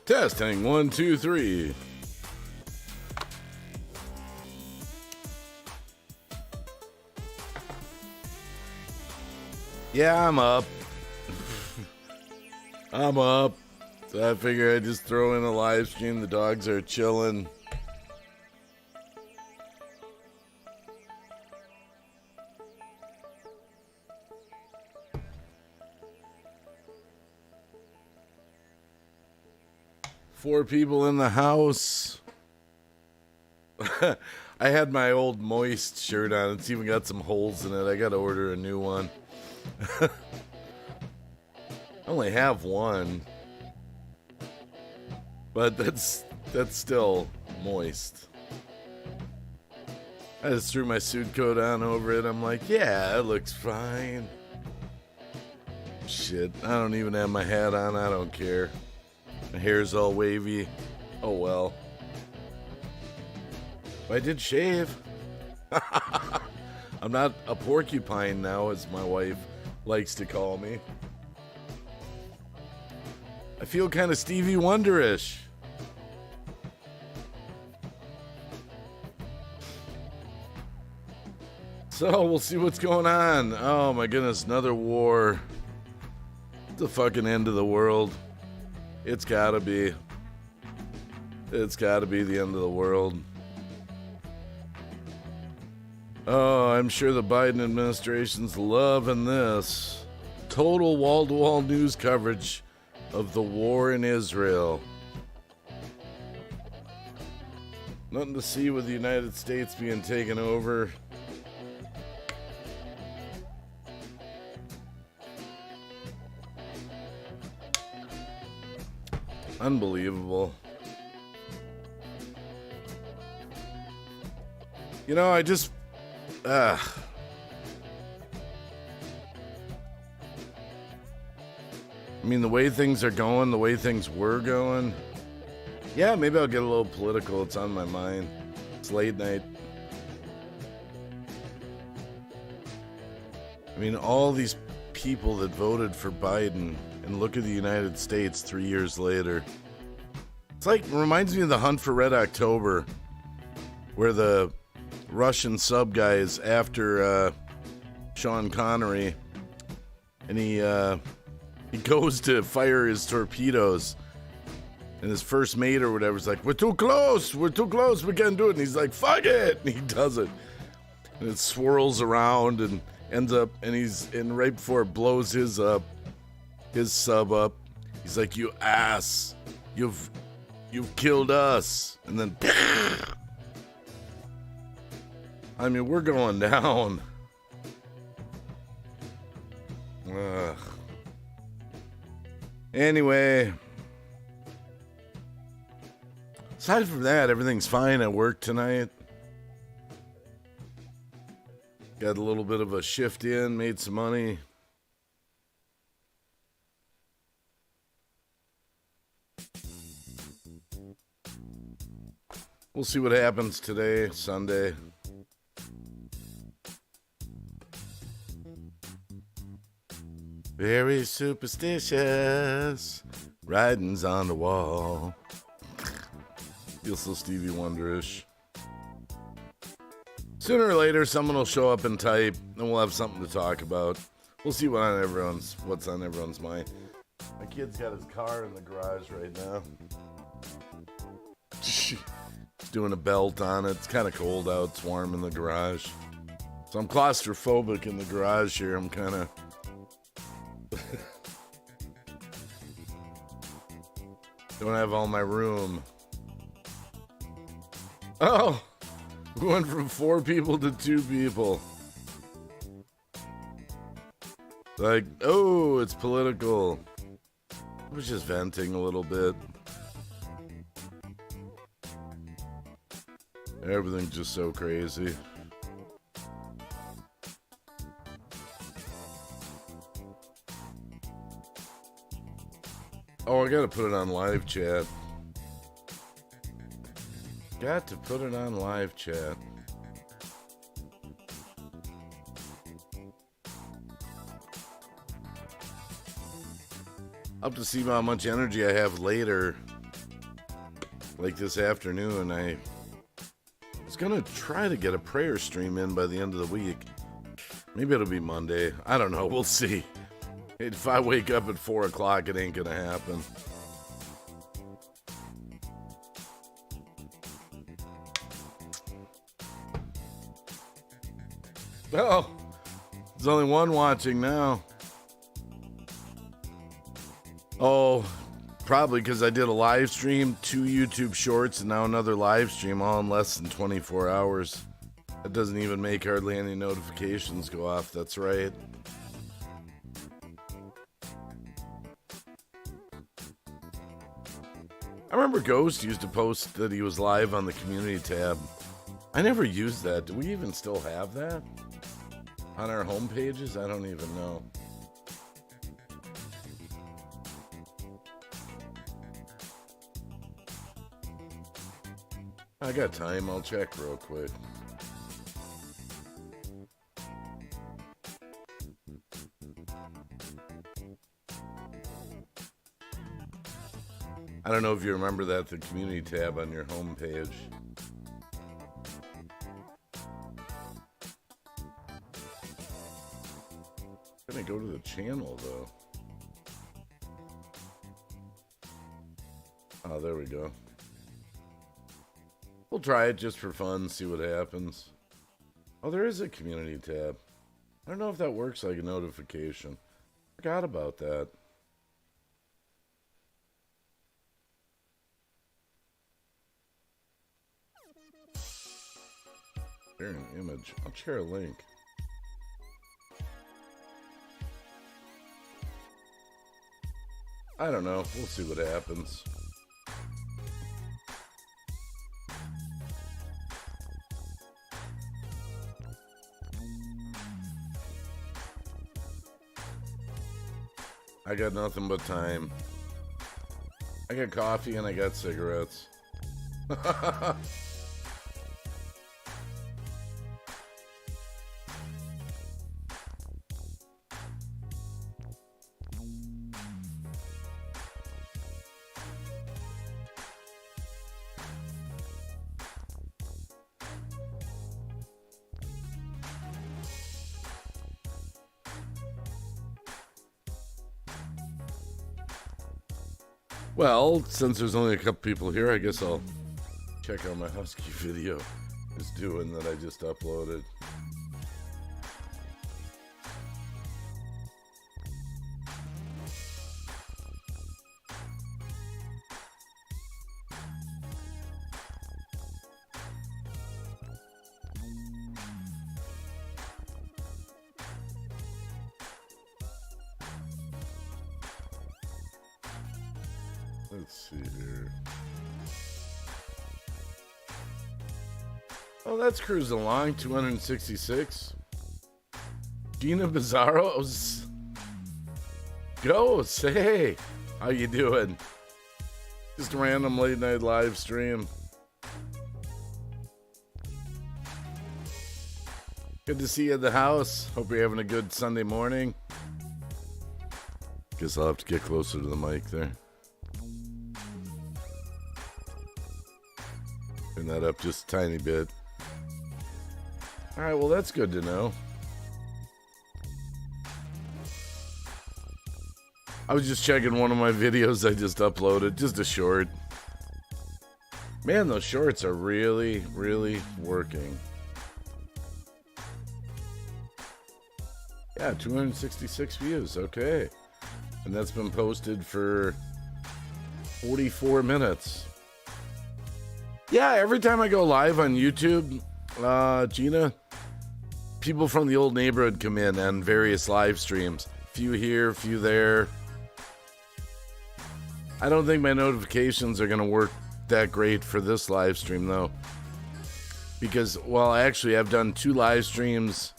Testing 1, 2, 3. Yeah, I'm up. I'm up. So I figure I'd just throw in a live stream. The dogs are chilling. Four people in the house. I had my old Moist shirt on. It's even got some holes in it. I gotta order a new one. I only have one. But that's still moist. I just threw my suit coat on over it. I'm like, yeah, it looks fine. Shit, I don't even have my hat on. I don't care. My hair's all wavy. Oh well. But I did shave. I'm not a porcupine now, as my wife likes to call me. I feel kind of Stevie Wonder-ish. So we'll see what's going on. Oh my goodness, another war. The fucking end of the world. It's gotta be. It's gotta be the end of the world. Oh, I'm sure the Biden administration's loving this. Total wall-to-wall news coverage of the war in Israel. Nothing to see with the United States being taken over. Unbelievable. You know, I just... I mean, the way things are going, the way things were going... Yeah, maybe I'll get a little political. It's on my mind. It's late night. I mean, all these people that voted for Biden... And look at the United States 3 years later. It's like, reminds me of the Hunt for Red October, where the Russian sub guy is after Sean Connery, and he goes to fire his torpedoes, and his first mate or whatever is like, we're too close, we can't do it, and he's like, fuck it, and he does it, and it swirls around and ends up, and right before it blows his sub up, he's like, you ass, you've killed us. And then I mean, we're going down. Ugh. Anyway, aside from that, everything's fine at work tonight. Got a little bit of a shift in, made some money. We'll see what happens today, Sunday. Very superstitious. Writings on the wall. Feels so Stevie Wonder-ish. Sooner or later, someone will show up and type, and we'll have something to talk about. We'll see what's on everyone's mind. My kid's got his car in the garage right now. Doing a belt on it. It's kind of cold out. It's warm in the garage. So I'm claustrophobic in the garage here. I'm kind of... Don't have all my room. Oh! We went from 4 people to 2 people. Like, oh, it's political. I was just venting a little bit. Everything's just so crazy. Oh, I gotta put it on live chat. Got to put it on live chat. I'll have to see how much energy I have later like this afternoon, I was going to try to get a prayer stream in by the end of the week. Maybe it'll be Monday. I don't know. We'll see. If I wake up at 4 o'clock, it ain't going to happen. Oh, there's only one watching now. Oh, probably because I did a live stream, 2 YouTube shorts, and now another live stream all in less than 24 hours. That doesn't even make hardly any notifications go off. That's right. I remember Ghost used to post that he was live on the community tab. I never used that. Do we even still have that on our home pages? I don't even know. I got time. I'll check real quick. I don't know if you remember that, the community tab on your home page. I'm gonna go to the channel though. Oh, there we go. We'll try it just for fun, see what happens. Oh, there is a community tab. I don't know if that works like a notification. Forgot about that. Share an image. I'll share a link. I don't know. We'll see what happens. I got nothing but time. I got coffee and I got cigarettes. Well, since there's only a couple people here, I guess I'll check out my Husky video is doing that I just uploaded. Let's see here. Oh, that's cruising along. 266. Gina Bizarro's. Go, say, how you doing? Just a random late night live stream. Good to see you at the house. Hope you're having a good Sunday morning. Guess I'll have to get closer to the mic there. Turn that up just a tiny bit. Alright, well that's good to know. I was just checking one of my videos I just uploaded, just a short. Man, those shorts are really, really working. Yeah, 266 views, okay. And that's been posted for 44 minutes. Yeah, every time I go live on YouTube, Gina, people from the old neighborhood come in on various live streams. Few here, few there. I don't think my notifications are going to work that great for this live stream, though. Because, well, actually, I've done 2 live streams.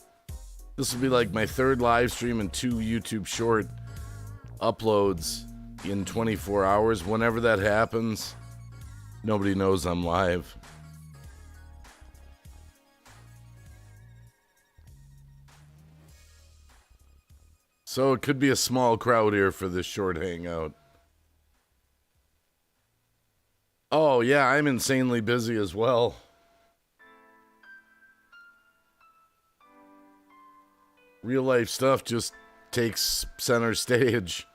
This will be like my 3rd live stream and 2 YouTube short uploads in 24 hours. Whenever that happens, nobody knows I'm live. So it could be a small crowd here for this short hangout. Oh, yeah, I'm insanely busy as well. Real life stuff just takes center stage.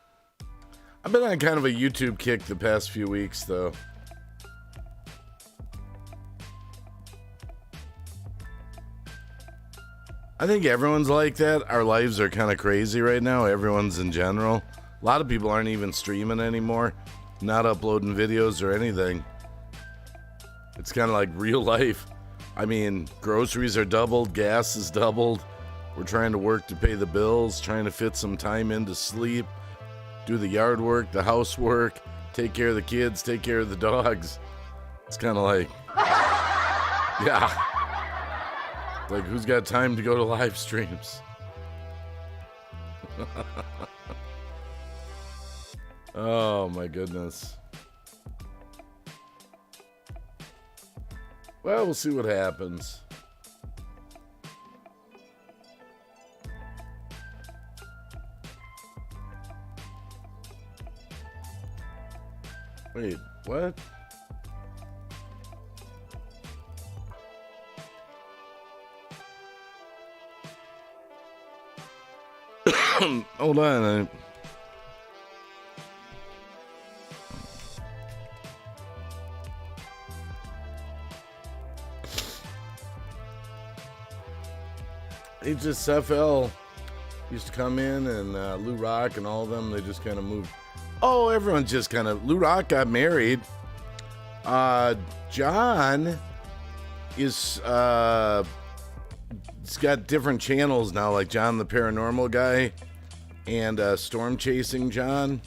I've been on kind of a YouTube kick the past few weeks, though. I think everyone's like that. Our lives are kind of crazy right now. Everyone's in general. A lot of people aren't even streaming anymore, not uploading videos or anything. It's kind of like real life. I mean, groceries are doubled, gas is doubled. We're trying to work to pay the bills, trying to fit some time in to sleep, do the yard work, the housework, take care of the kids, take care of the dogs. It's kind of like, yeah. Like, who's got time to go to live streams? Oh, my goodness. Well, we'll see what happens. Wait, what? Hold on. HSFL used to come in, and Lou Rock and all of them, they just kind of moved. Oh, everyone just kind of... Lou Rock got married. John is... It's got different channels now, like John the Paranormal Guy and Storm Chasing John.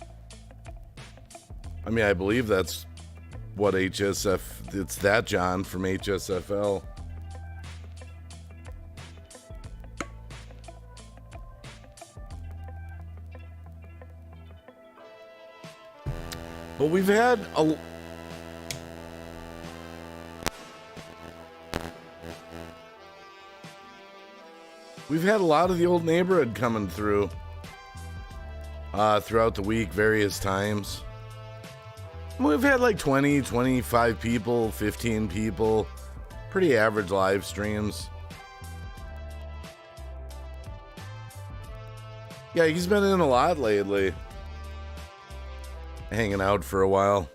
I mean, I believe that's what it's that John from HSFL. But we've had a... We've had a lot of the old neighborhood coming through throughout the week, various times. We've had like 20, 25 people, 15 people. Pretty average live streams. Yeah, he's been in a lot lately. Hanging out for a while.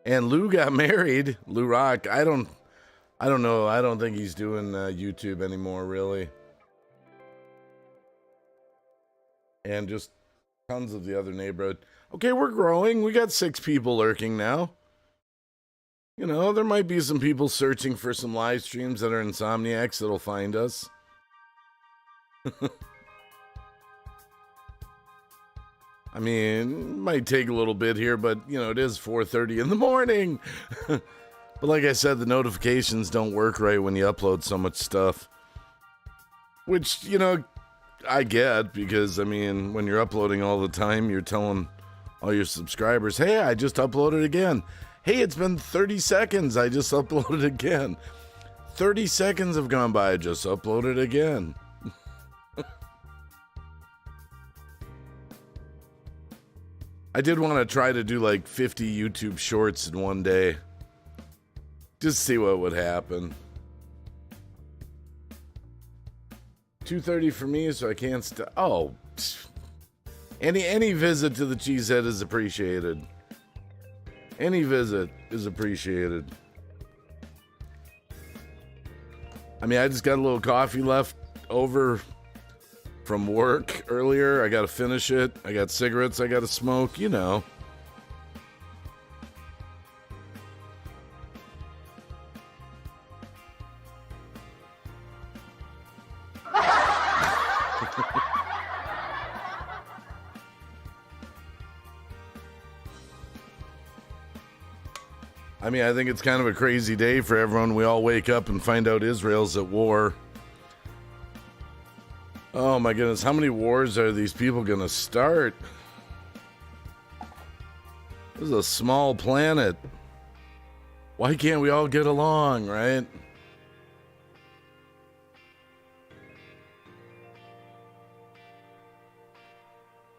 And Lou got married. Lou Rock. I don't know. I don't think he's doing YouTube anymore, really. And just tons of the other neighborhood. Okay, we're growing. We got 6 people lurking now. You know, there might be some people searching for some live streams that are insomniacs that'll find us. I mean, it might take a little bit here, but, you know, it is 4:30 in the morning. But like I said, the notifications don't work right when you upload so much stuff. Which, you know, I get, because, I mean, when you're uploading all the time, you're telling all your subscribers, hey, I just uploaded again. Hey, it's been 30 seconds. I just uploaded again. 30 seconds have gone by. I just uploaded again. I did want to try to do like 50 YouTube shorts in one day. Just see what would happen. 2:30 for me, so I can't stop. Oh, any visit to the Cheesehead is appreciated. Any visit is appreciated. I mean, I just got a little coffee left over from work earlier. I got to finish it. I got cigarettes I got to smoke, you know. I mean, I think it's kind of a crazy day for everyone. We all wake up and find out Israel's at war. Oh my goodness, how many wars are these people gonna start? This is a small planet. Why can't we all get along, right?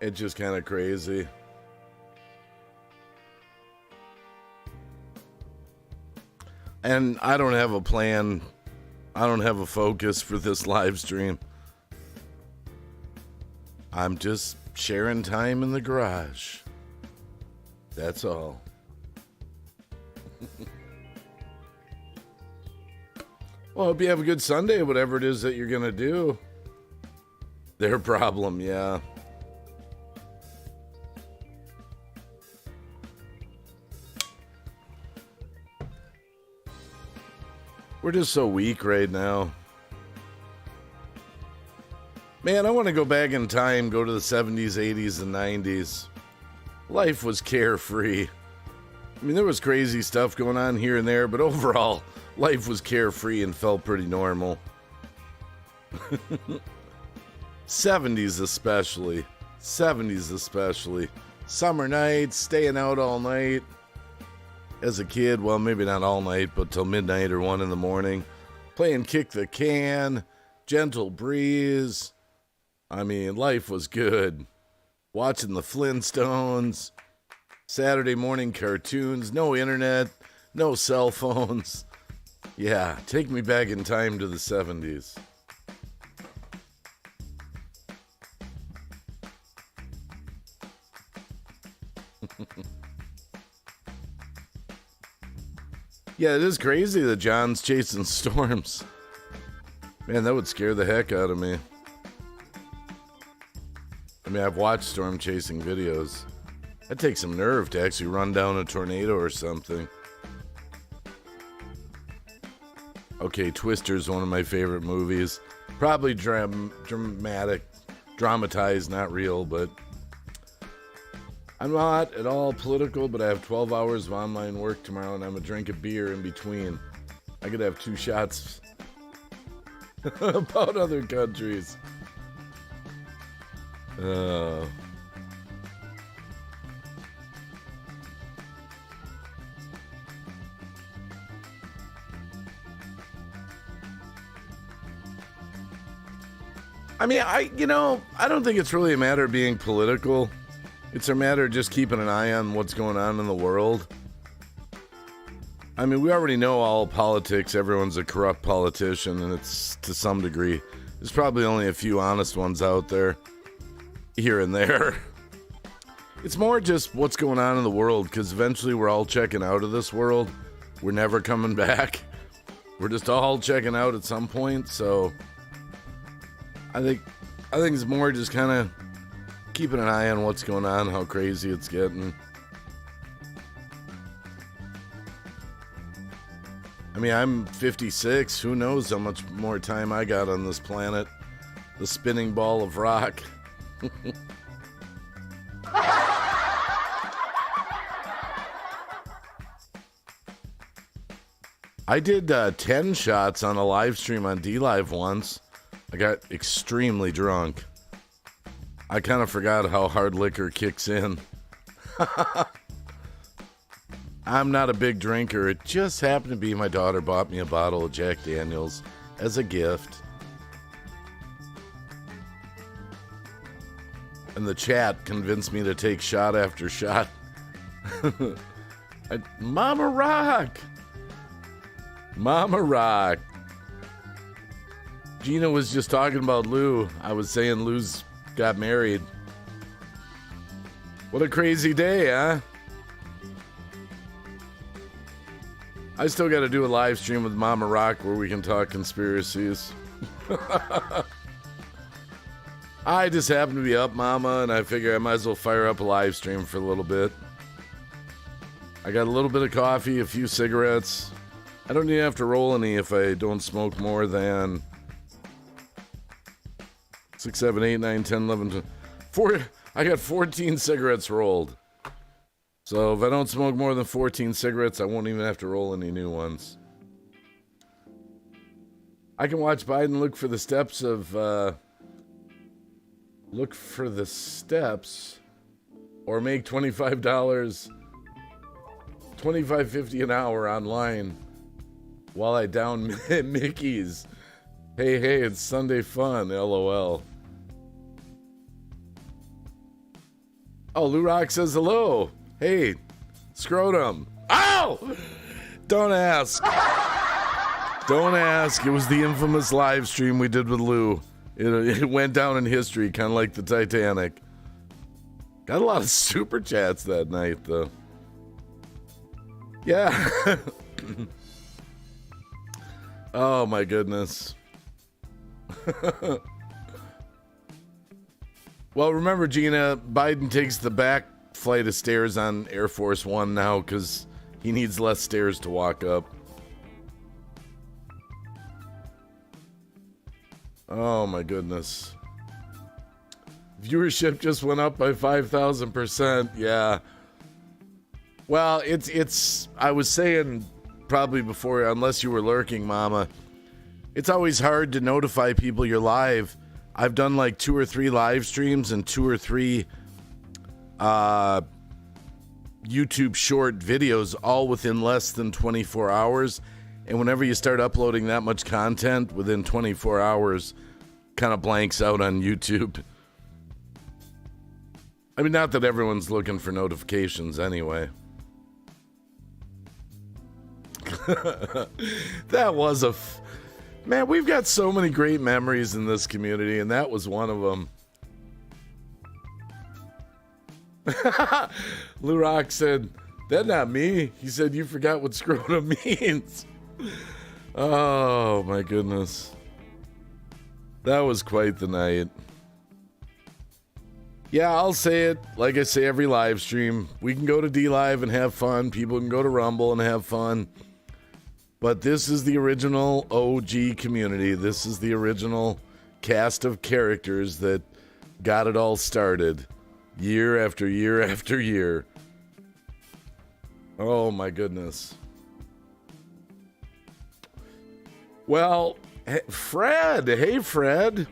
It's just kind of crazy. And I don't have a plan. I don't have a focus for this live stream. I'm just sharing time in the garage. That's all. Well, I hope you have a good Sunday, whatever it is that you're going to do. Their problem, yeah. We're just so weak right now. Man, I want to go back in time, go to the 70s, 80s, and 90s. Life was carefree. I mean, there was crazy stuff going on here and there, but overall, life was carefree and felt pretty normal. 70s especially. 70s especially. Summer nights, staying out all night. As a kid, well, maybe not all night, but till midnight or 1 in the morning. Playing kick the can, gentle breeze. I mean, life was good. Watching the Flintstones, Saturday morning cartoons, no internet, no cell phones. Yeah, take me back in time to the 70s. Yeah, it is crazy that John's chasing storms. Man, that would scare the heck out of me. I mean, I've watched storm chasing videos. That takes some nerve to actually run down a tornado or something. Okay, Twister's one of my favorite movies. Probably dramatic, dramatized, not real, but I'm not at all political, but I have 12 hours of online work tomorrow, and I'm going to drink a beer in between. I could have 2 shots about other countries. I mean, I don't think it's really a matter of being political. It's a matter of just keeping an eye on what's going on in the world. I mean, we already know all politics. Everyone's a corrupt politician, and it's to some degree. There's probably only a few honest ones out there, here and there. It's more just what's going on in the world, because eventually we're all checking out of this world. We're never coming back. We're just all checking out at some point, so I think it's more just kind of keeping an eye on what's going on, how crazy it's getting. I mean, I'm 56. Who knows how much more time I got on this planet? The spinning ball of rock. I did 10 shots on a live stream on D-Live once. I got extremely drunk. I kind of forgot how hard liquor kicks in. I'm not a big drinker. It just happened to be my daughter bought me a bottle of Jack Daniels as a gift. And the chat convinced me to take shot after shot. Mama Rock! Mama Rock! Gina was just talking about Lou. I was saying Lou's got married. What a crazy day, huh? I still got to do a live stream with Mama Rock where we can talk conspiracies. I just happen to be up, Mama, and I figure I might as well fire up a live stream for a little bit. I got a little bit of coffee, a few cigarettes. I don't even have to roll any if I don't smoke more than 6, 7, 8, 9, 10, 11, 12, 4. I got 14 cigarettes rolled. So if I don't smoke more than 14 cigarettes, I won't even have to roll any new ones. I can watch Biden look for the steps of, or make $25.50 an hour online while I down Mickey's. Hey, it's Sunday fun, LOL. Oh, Lou Rock says hello. Hey, scrotum. Ow! Don't ask. Don't ask. It was the infamous live stream we did with Lou. It went down in history, kind of like the Titanic. Got a lot of super chats that night, though. Yeah. Oh, my goodness. Well, remember, Gina, Biden takes the back flight of stairs on Air Force One now because he needs less stairs to walk up. Oh, my goodness. Viewership just went up by 5,000%. Yeah. Well, it's, I was saying probably before, unless you were lurking, Mama, it's always hard to notify people you're live. I've done like 2 or 3 live streams and 2 or 3 YouTube short videos, all within less than 24 hours. And whenever you start uploading that much content within 24 hours, kind of blanks out on YouTube. I mean, not that everyone's looking for notifications anyway. That was man, we've got so many great memories in this community, and that was one of them. Lou Rock said, "That's not me." He said, "You forgot what scrotum means." Oh, my goodness. That was quite the night. Yeah, I'll say it like I say every live stream. We can go to D-Live and have fun. People can go to Rumble and have fun. But this is the original OG community. This is the original cast of characters that got it all started. Year after year after year. Oh, my goodness. Well, Fred. Hey, Fred.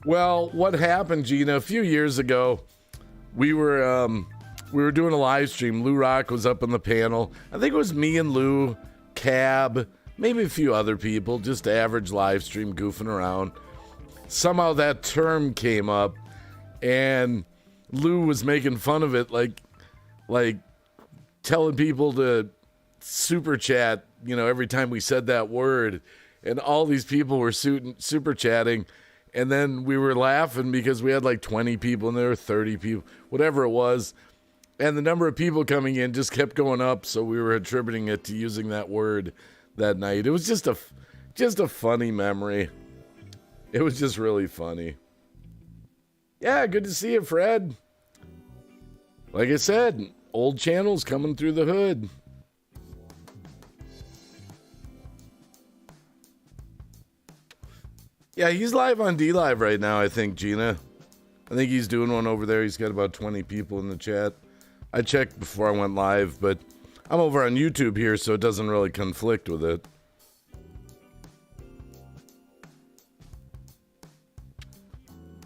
Well, what happened, Gina? A few years ago, we were doing a live stream. Lou Rock was up on the panel. I think it was me and Lou, Cab, maybe a few other people, just average live stream goofing around. Somehow that term came up, and Lou was making fun of it, like telling people to super chat, every time we said that word. And all these people were super chatting. And then we were laughing because we had like 20 people in there, 30 people, whatever it was. And the number of people coming in just kept going up. So we were attributing it to using that word that night. It was just a funny memory. It was just really funny. Yeah, good to see you, Fred. Like I said, old channels coming through the hood. Yeah, he's live on D-Live right now, I think, Gina. I think he's doing one over there. He's got about 20 people in the chat. I checked before I went live, but I'm over on YouTube here, so it doesn't really conflict with it.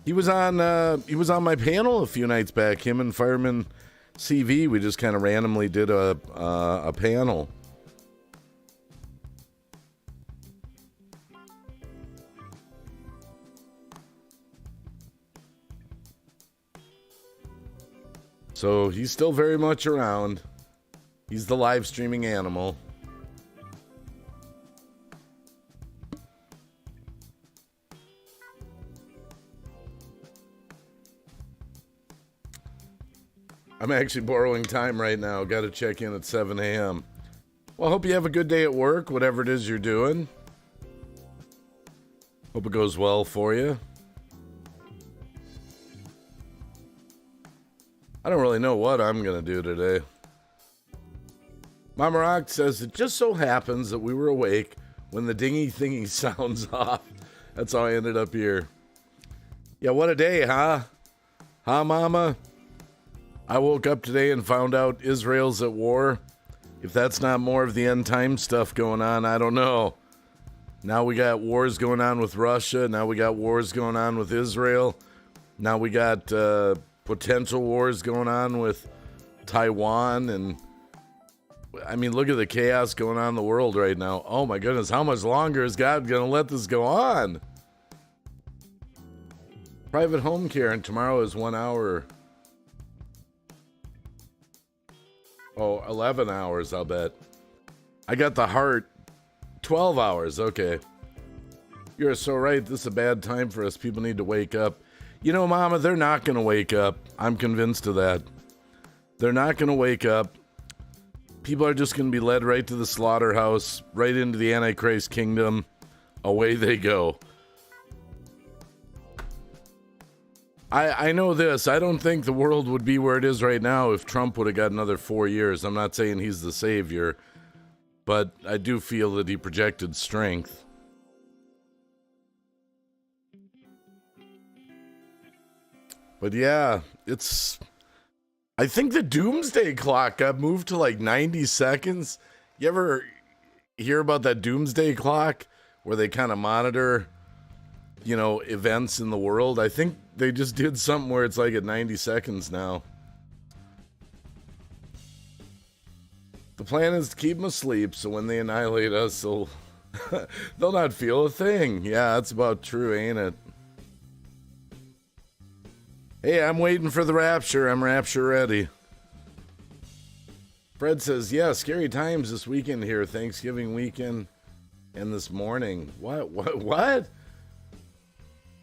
He was on my panel a few nights back. Him and Fireman CV. We just kind of randomly did a panel. So he's still very much around. He's the live streaming animal. I'm actually borrowing time right now. Got to check in at 7 a.m. Well, I hope you have a good day at work, whatever it is you're doing. Hope it goes well for you. I don't really know what I'm going to do today. Mama Rock says, it just so happens that we were awake when the dingy thingy sounds off. That's how I ended up here. Yeah, what a day, huh? Huh, Mama? I woke up today and found out Israel's at war. If that's not more of the end time stuff going on, I don't know. Now we got wars going on with Russia. Now we got wars going on with Israel. Now we got potential wars going on with Taiwan. And I mean, look at the chaos going on in the world right now. Oh my goodness, how much longer is God going to let this go on? Private home care, and tomorrow is 1 hour. Oh, 11 hours, I'll bet. I got the heart. 12 hours, okay. You're so right. This is a bad time for us. People need to wake up. You know, Mama, they're not going to wake up. I'm convinced of that. They're not going to wake up. People are just going to be led right to the slaughterhouse, right into the Antichrist kingdom. Away they go. I know this. I don't think the world would be where it is right now if Trump would have got another 4 years. I'm not saying he's the savior, but I do feel that he projected strength. But yeah, I think the doomsday clock got moved to like 90 seconds. You ever hear about that doomsday clock where they kind of monitor, events in the world? I think they just did something where it's like at 90 seconds now. The plan is to keep them asleep, so when they annihilate us, they'll not feel a thing. Yeah, that's about true, ain't it? Hey, I'm waiting for the rapture. I'm rapture ready. Fred says, yeah, scary times this weekend here. Thanksgiving weekend and this morning. What?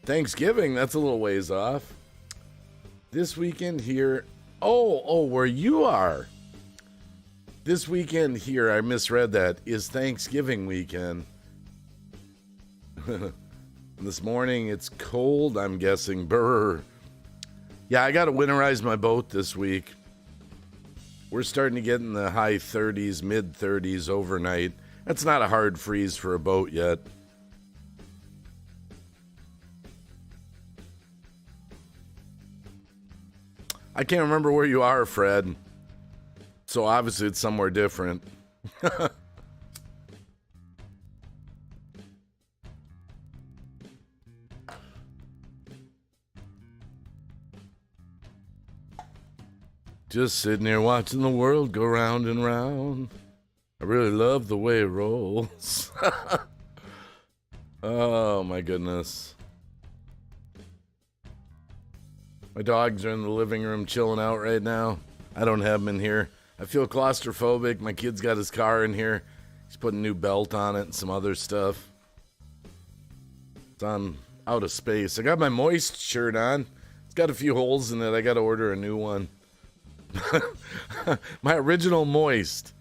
Thanksgiving? That's a little ways off. This weekend here. Oh, where you are. This weekend here, I misread that, is Thanksgiving weekend. This morning, it's cold, I'm guessing. Brr. Yeah, I got to winterize my boat this week. We're starting to get in the high 30s, mid 30s overnight. That's not a hard freeze for a boat yet. I can't remember where you are, Fred. So obviously it's somewhere different. Just sitting here watching the world go round and round. I really love the way it rolls. Oh my goodness. My dogs are in the living room chilling out right now. I don't have them in here. I feel claustrophobic. My kid's got his car in here. He's putting a new belt on it and some other stuff. It's on out of space. I got my Moist shirt on. It's got a few holes in it. I got to order a new one. My original Moist.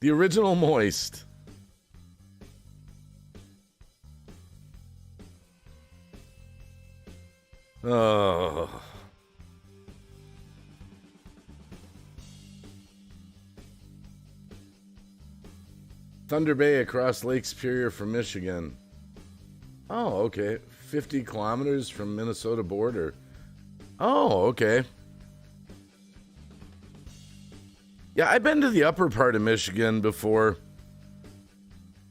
The original Moist. Oh. Thunder Bay across Lake Superior from Michigan. Oh, okay. 50 kilometers from Minnesota border. Oh, okay. Yeah, I've been to the upper part of Michigan before.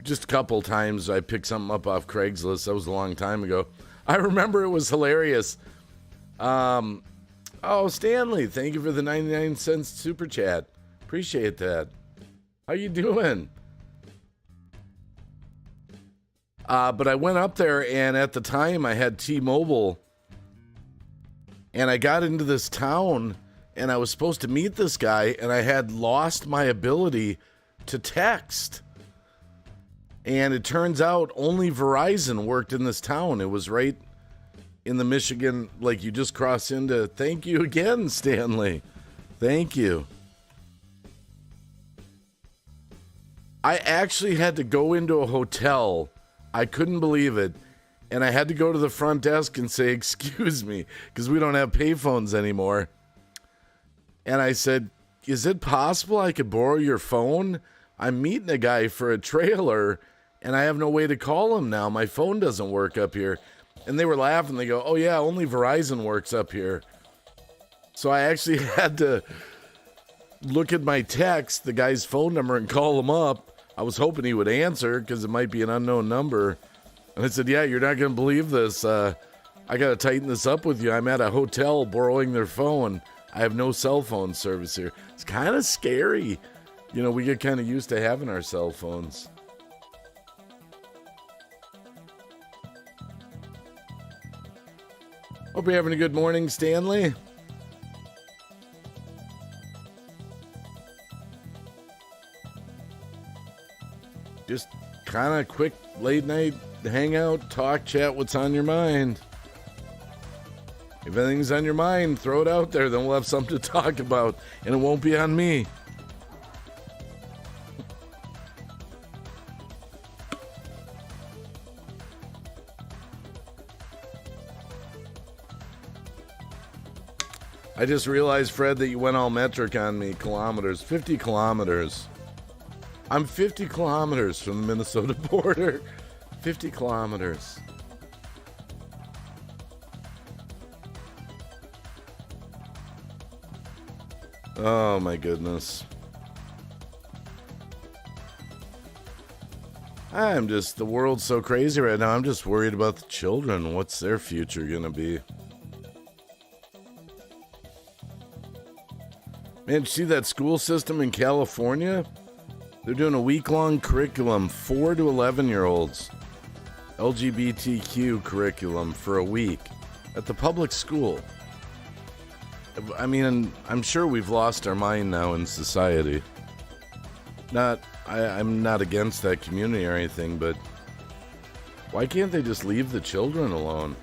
Just a couple times. I picked something up off Craigslist. That was a long time ago. I remember it was hilarious. Oh, Stanley, thank you for the 99-cent super chat. Appreciate that. How you doing? But I went up there, and at the time I had T-Mobile, and I got into this town, and I was supposed to meet this guy, and I had lost my ability to text. And it turns out only Verizon worked in this town. It was right in the Michigan, like you just cross into. Thank you again, Stanley. Thank you. I actually had to go into a hotel. I couldn't believe it. And I had to go to the front desk and say, excuse me, because we don't have payphones anymore. And I said, is it possible I could borrow your phone? I'm meeting a guy for a trailer, and I have no way to call him now. My phone doesn't work up here. And they were laughing. They go, oh, yeah, only Verizon works up here. So I actually had to look at my text, the guy's phone number, and call him up. I was hoping he would answer because it might be an unknown number. And I said, yeah, you're not going to believe this. I got to tighten this up with you. I'm at a hotel borrowing their phone. I have no cell phone service here. It's kind of scary. You know, we get kind of used to having our cell phones. Hope you're having a good morning, Stanley. Just kind of quick late night hangout, talk, chat, what's on your mind. If anything's on your mind, throw it out there, then we'll have something to talk about, and it won't be on me. I just realized, Fred, that you went all metric on me. Kilometers. 50 kilometers. I'm 50 kilometers from the Minnesota border. 50 kilometers. Oh, my goodness. The world's so crazy right now. I'm just worried about the children. What's their future going to be? Man, did you see that school system in California? They're doing a week-long curriculum, 4 to 11-year-olds. LGBTQ curriculum for a week at the public school. I mean, I'm sure we've lost our mind now in society. I'm not against that community or anything, but why can't they just leave the children alone?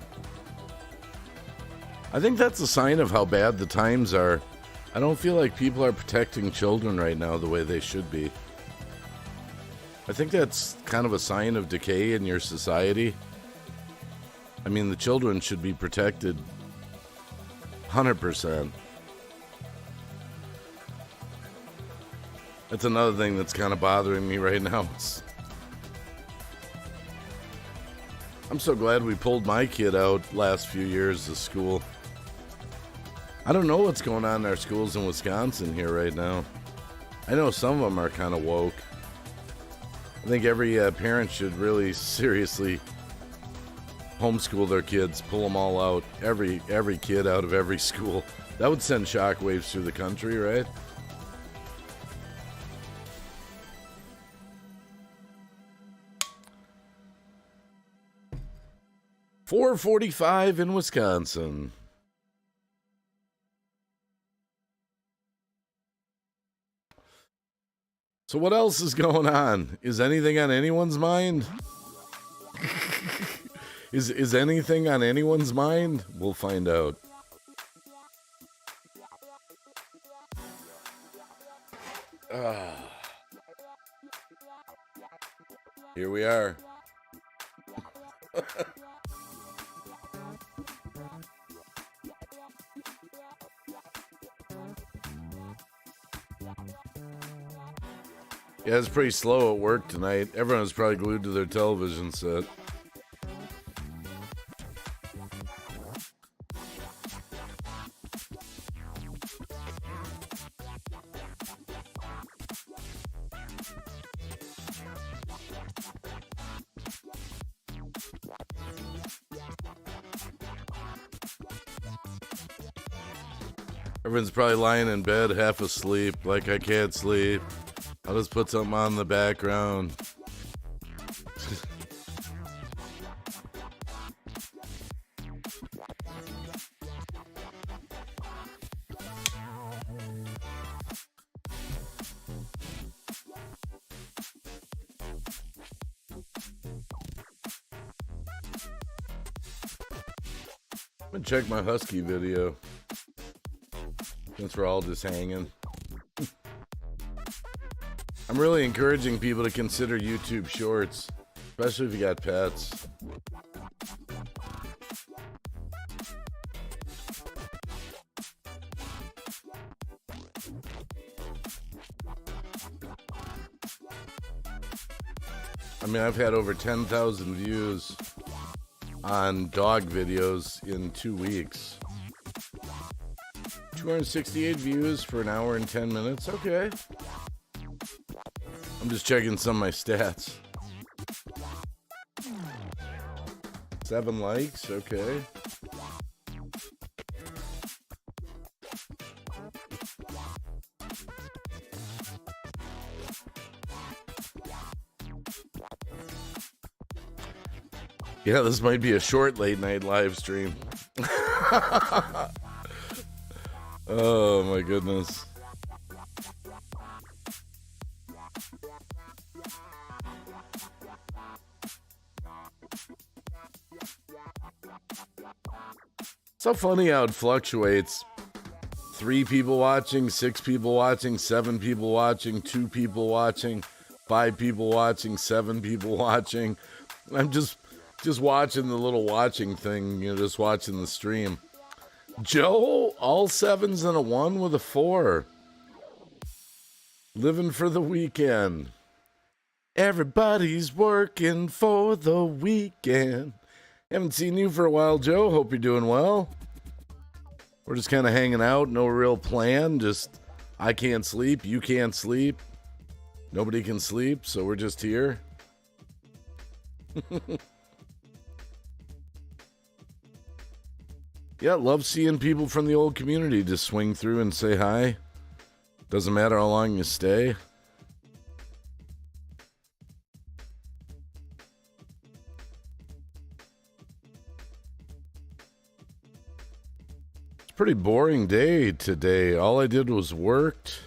I think that's a sign of how bad the times are. I don't feel like people are protecting children right now the way they should be. I think that's kind of a sign of decay in your society. I mean, the children should be protected 100%. That's another thing that's kind of bothering me right now. I'm so glad we pulled my kid out last few years of school. I don't know what's going on in our schools in Wisconsin here right now. I know some of them are kind of woke. I think every parent should really seriously homeschool their kids, pull them all out, every kid out of every school. That would send shockwaves through the country, right? .445 in Wisconsin. So what else is going on? Is anything on anyone's mind? Is anything on anyone's mind? We'll find out. Here we are. Yeah, it's pretty slow at work tonight. Everyone's probably glued to their television set. Everyone's probably lying in bed half asleep, like I can't sleep. I'll just put something on in the background. I'm gonna check my Husky video, since we're all just hanging. I'm really encouraging people to consider YouTube Shorts, especially if you got pets. I mean, I've had over 10,000 views on dog videos in 2 weeks. 268 views for an hour and 10 minutes. Okay. I'm just checking some of my stats. 7 likes, okay. Yeah, this might be a short late night live stream. Oh my goodness. so funny how it fluctuates. 3 people watching, 6 people watching, 7 people watching, 2 people watching, 5 people watching, 7 people watching. I'm just watching the little watching thing, just watching the stream. Joe, all 7s and a 1 with a 4. Living for the weekend. Everybody's working for the weekend. Haven't seen you for a while, Joe. Hope you're doing well. We're just kind of hanging out. No real plan. Just, I can't sleep. You can't sleep. Nobody can sleep, so we're just here. Yeah, love seeing people from the old community just swing through and say hi. Doesn't matter how long you stay. It's a pretty boring day today. All I did was worked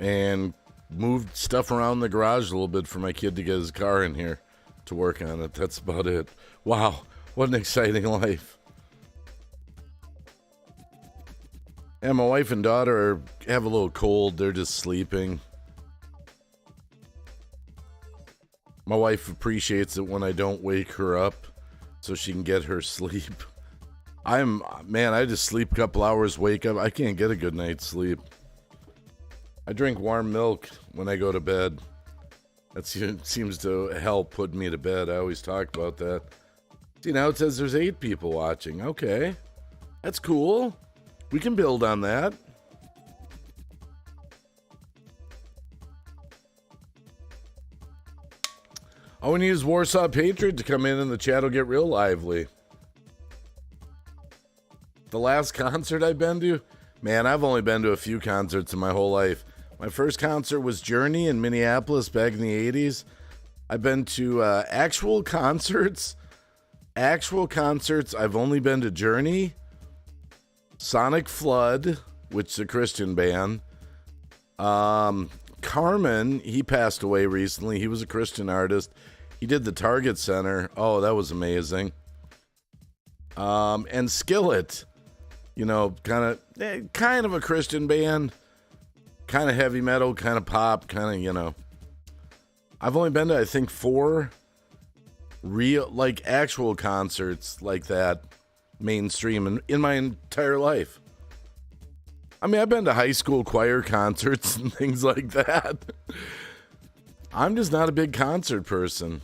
and moved stuff around the garage a little bit for my kid to get his car in here to work on it. That's about it. Wow. What an exciting life. And my wife and daughter have a little cold. They're just sleeping. My wife appreciates it when I don't wake her up so she can get her sleep. I just sleep a couple hours, wake up. I can't get a good night's sleep. I drink warm milk when I go to bed. That seems to help put me to bed. I always talk about that. See, now it says there's 8 people watching. Okay. That's cool. We can build on that. All we need is Warsaw Patriot to come in and the chat will get real lively. The last concert I've been to? Man, I've only been to a few concerts in my whole life. My first concert was Journey in Minneapolis back in the 80s. I've been to actual concerts. I've only been to Journey, Sonic Flood, which is a Christian band. Carmen, he passed away recently. He was a Christian artist. He did the Target Center. Oh, that was amazing. And Skillet, kind of a Christian band, kind of heavy metal, kind of pop, kind of, I've only been to, I think, 4 real, actual concerts like that, mainstream, in my entire life. I mean, I've been to high school choir concerts and things like that. I'm just not a big concert person.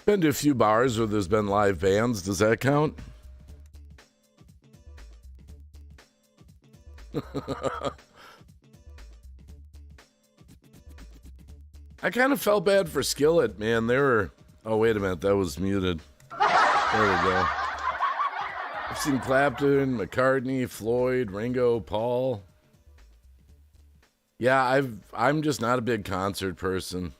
Been to a few bars where there's been live bands. Does that count? I kind of felt bad for Skillet, man. They were... Oh, wait a minute. That was muted. There we go. I've seen Clapton, McCartney, Floyd, Ringo, Paul. Yeah, I'm just not a big concert person.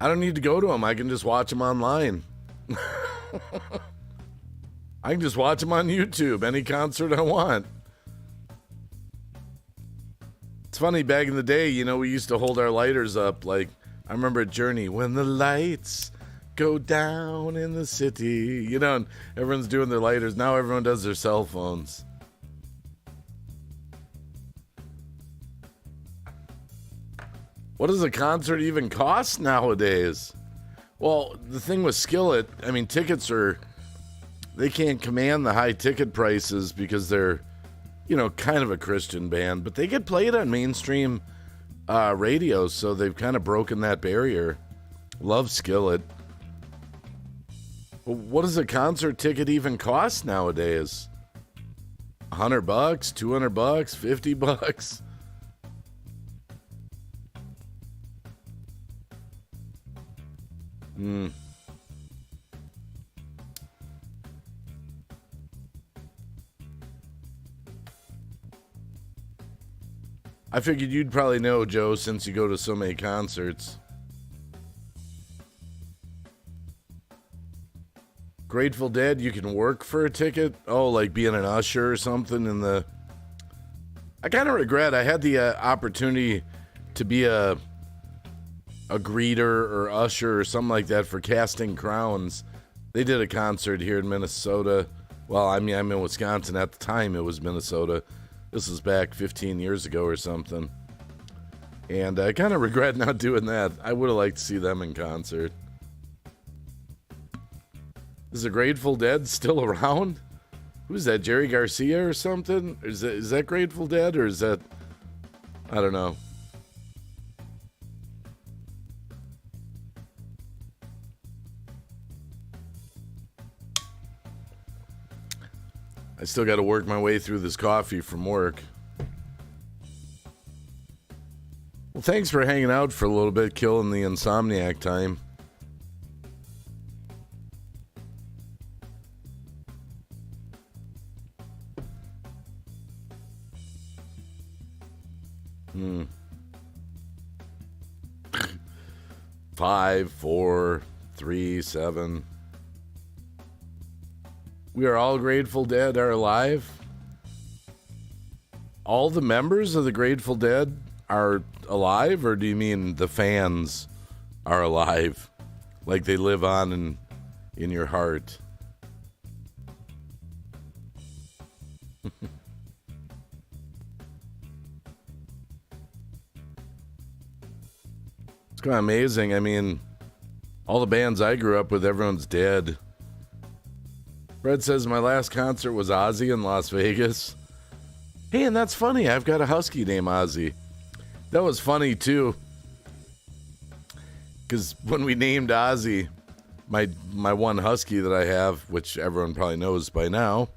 I don't need to go to them. I can just watch them online. I can just watch them on YouTube. Any concert I want. It's funny, back in the day, we used to hold our lighters up. I remember at Journey, when the lights go down in the city, and everyone's doing their lighters. Now everyone does their cell phones. What does a concert even cost nowadays? Well, the thing with Skillet, I mean, tickets they can't command the high ticket prices because they're, kind of a Christian band, but they get played on mainstream radio, so they've kind of broken that barrier. Love Skillet. But what does a concert ticket even cost nowadays? $100, $200, $50? I figured you'd probably know, Joe, since you go to so many concerts. Grateful Dead, you can work for a ticket? Oh, like being an usher or something in the... I kind of regret I had the opportunity to be a a greeter or usher or something like that for Casting Crowns. They did a concert here in Minnesota. Well, I mean, I'm in Wisconsin. At the time, it was Minnesota. This was back 15 years ago or something. And I kind of regret not doing that. I would have liked to see them in concert. Is the Grateful Dead still around? Who's that, Jerry Garcia or something? Is that Grateful Dead, or is that... I don't know. I still got to work my way through this coffee from work. Well, thanks for hanging out for a little bit, killing the insomniac time. Five, 4, 3, 7. We are all Grateful Dead are alive. All the members of the Grateful Dead are alive, or do you mean the fans are alive? Like they live on in your heart? It's kind of amazing. I mean, all the bands I grew up with, everyone's dead. Fred says my last concert was Ozzy in Las Vegas. Hey, and that's funny. I've got a husky named Ozzy. That was funny, too. Because when we named Ozzy, my one husky that I have, which everyone probably knows by now,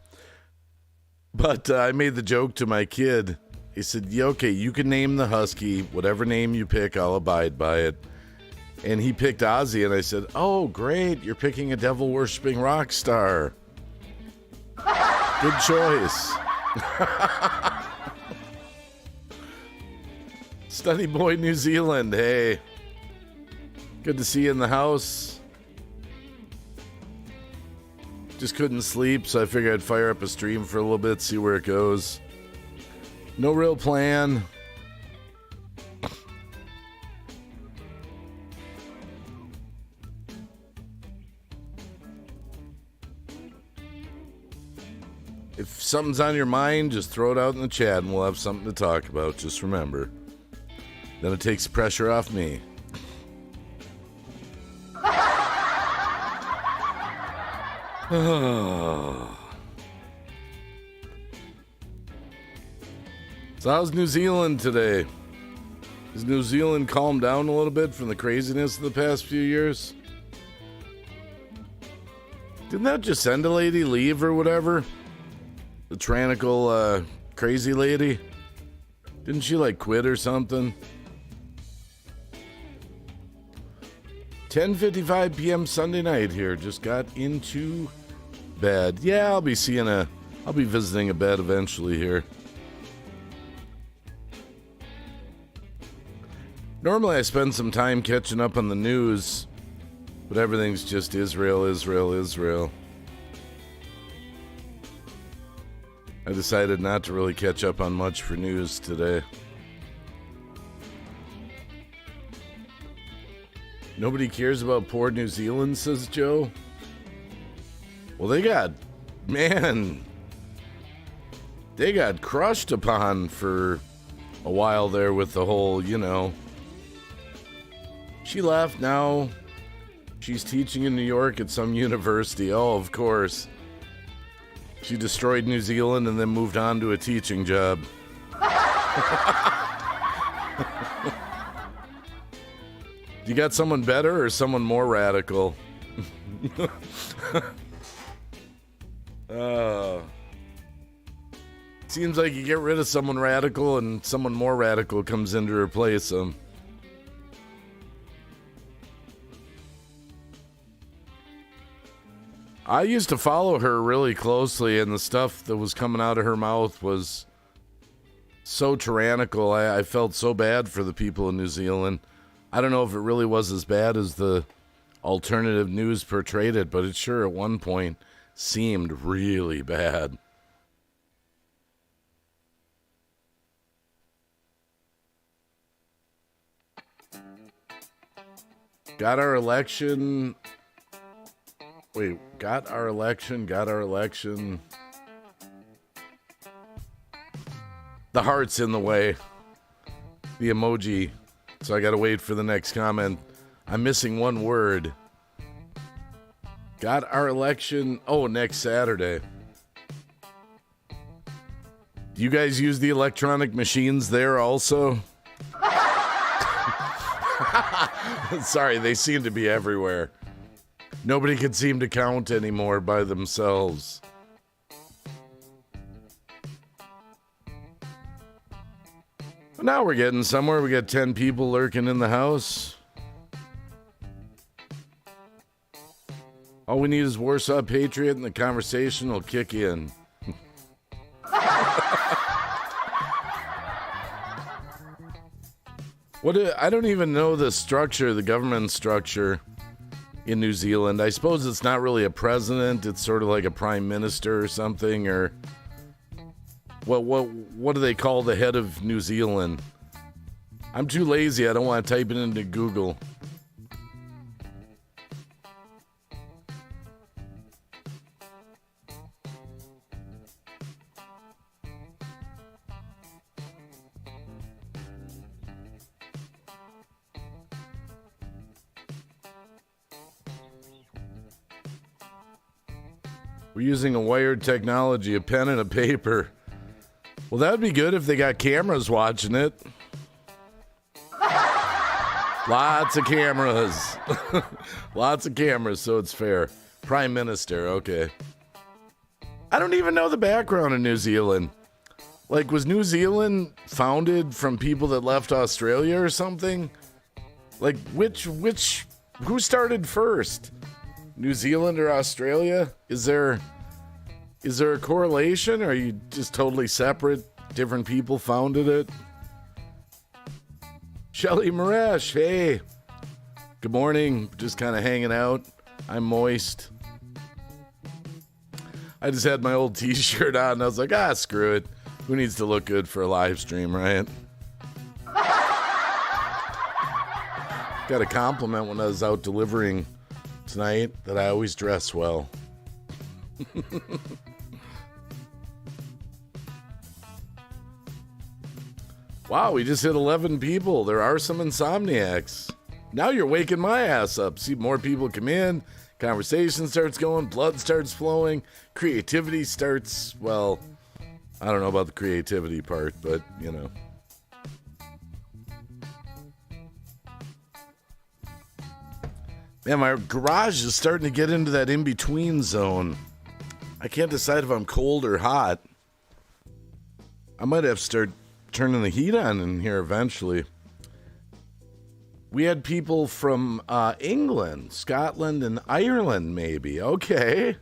but I made the joke to my kid. He said, yeah, okay, you can name the husky. Whatever name you pick, I'll abide by it. And he picked Ozzy, and I said, oh, great, you're picking a devil-worshipping rock star. Good choice. Study Boy New Zealand, hey. Good to see you in the house. Just couldn't sleep, so I figured I'd fire up a stream for a little bit, see where it goes. No real plan. If something's on your mind, just throw it out in the chat and we'll have something to talk about. Just remember. Then it takes pressure off me. So how's New Zealand today? Has New Zealand calmed down a little bit from the craziness of the past few years? Didn't that Jacinda lady leave or whatever? The tyrannical, crazy lady? Didn't she, like, quit or something? 10:55 p.m. Sunday night here. Just got into bed. Yeah, I'll be visiting a bed eventually here. Normally I spend some time catching up on the news, but everything's just Israel, Israel, Israel. I decided not to really catch up on much for news today. Nobody cares about poor New Zealand, says Joe. Well, they got crushed upon for a while there with the whole, She left now. She's teaching in New York at some university. Oh, of course. She destroyed New Zealand and then moved on to a teaching job. You got someone better or someone more radical? Seems like you get rid of someone radical and someone more radical comes in to replace them. I used to follow her really closely, and the stuff that was coming out of her mouth was so tyrannical. I felt so bad for the people in New Zealand. I don't know if it really was as bad as the alternative news portrayed it, but it sure at one point seemed really bad. Got our election. Wait, got our election. The heart's in the way. The emoji. So I gotta wait for the next comment. I'm missing one word. Got our election. Oh, next Saturday. Do you guys use the electronic machines there also? Sorry, they seem to be everywhere. Nobody can seem to count anymore by themselves. But now we're getting somewhere. We got 10 people lurking in the house. All we need is Warsaw Patriot and the conversation will kick in. I don't even know the structure, the government structure in New Zealand. I suppose it's not really a president. It's sort of like a prime minister or something, or what do they call the head of New Zealand? I'm too lazy. I don't want to type it into Google. We're using a wired technology, a pen and a paper. Well, that would be good if they got cameras watching it. Lots of cameras. Lots of cameras, so it's fair. Prime Minister, okay. I don't even know the background of New Zealand. Like, was New Zealand founded from people that left Australia or something? Like, who started first? New Zealand or Australia? Is there a correlation, or are you just totally separate? Different people founded it? Shelly Maresh, hey. Good morning. Just kind of hanging out. I'm moist. I just had my old t-shirt on and I was like, screw it. Who needs to look good for a live stream, right? Got a compliment when I was out delivering tonight that I always dress well. Wow, we just hit 11 people. There are some insomniacs. Now you're waking my ass up. See, more people come in, conversation starts going, blood starts flowing, creativity starts, well, I don't know about the creativity part, but, you know. Man, my garage is starting to get into that in-between zone. I can't decide if I'm cold or hot. I might have to start turning the heat on in here eventually. We had people from England, Scotland, and Ireland, maybe. Okay.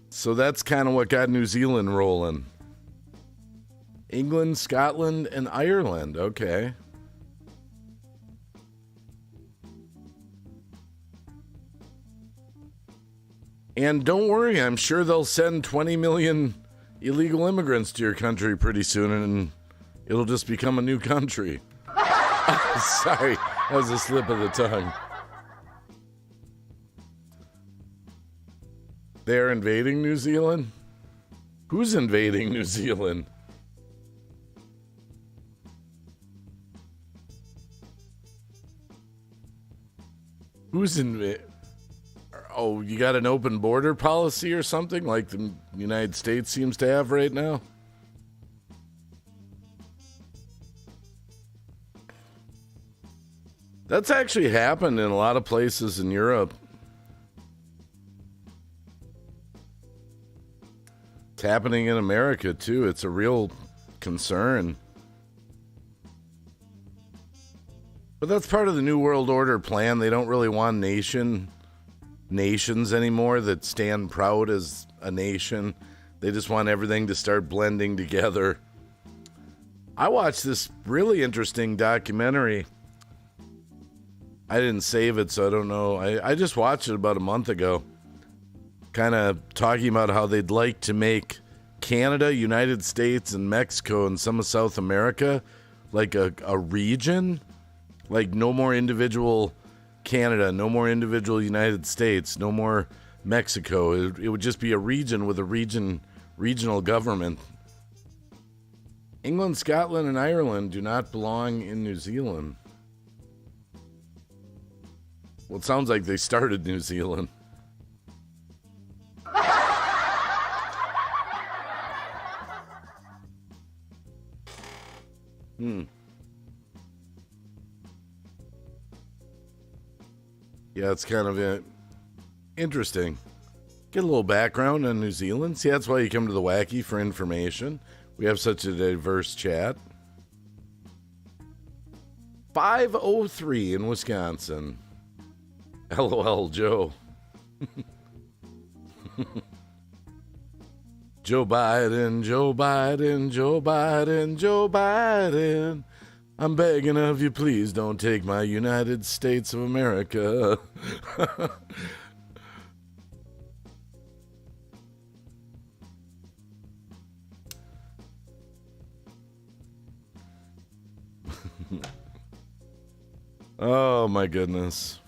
So that's kind of what got New Zealand rolling. England, Scotland, and Ireland. Okay. And don't worry, I'm sure they'll send 20 million illegal immigrants to your country pretty soon, and it'll just become a new country. Sorry, that was a slip of the tongue. They're invading New Zealand? Who's invading New Zealand? Who's invading? Oh, you got an open border policy or something like the United States seems to have right now? That's actually happened in a lot of places in Europe. It's happening in America, too. It's a real concern. But that's part of the New World Order plan. They don't really want nations anymore that stand proud as a nation. They just want everything to start blending together. I watched this really interesting documentary. I didn't save it, so I don't know. I just watched it about a month ago. Kind of talking about how they'd like to make Canada, United States, and Mexico and some of South America like a region Like, no more individual Canada, no more individual United States, no more Mexico. It would just be a region with a regional government. England, Scotland, and Ireland do not belong in New Zealand. Well, it sounds like they started New Zealand. Yeah, it's kind of interesting. Get a little background on New Zealand. See, that's why you come to the Wacky for information. We have such a diverse chat. 5:03 in Wisconsin. LOL, Joe. Joe Biden, Joe Biden, Joe Biden, Joe Biden. I'm begging of you, please don't take my United States of America. Oh, my goodness.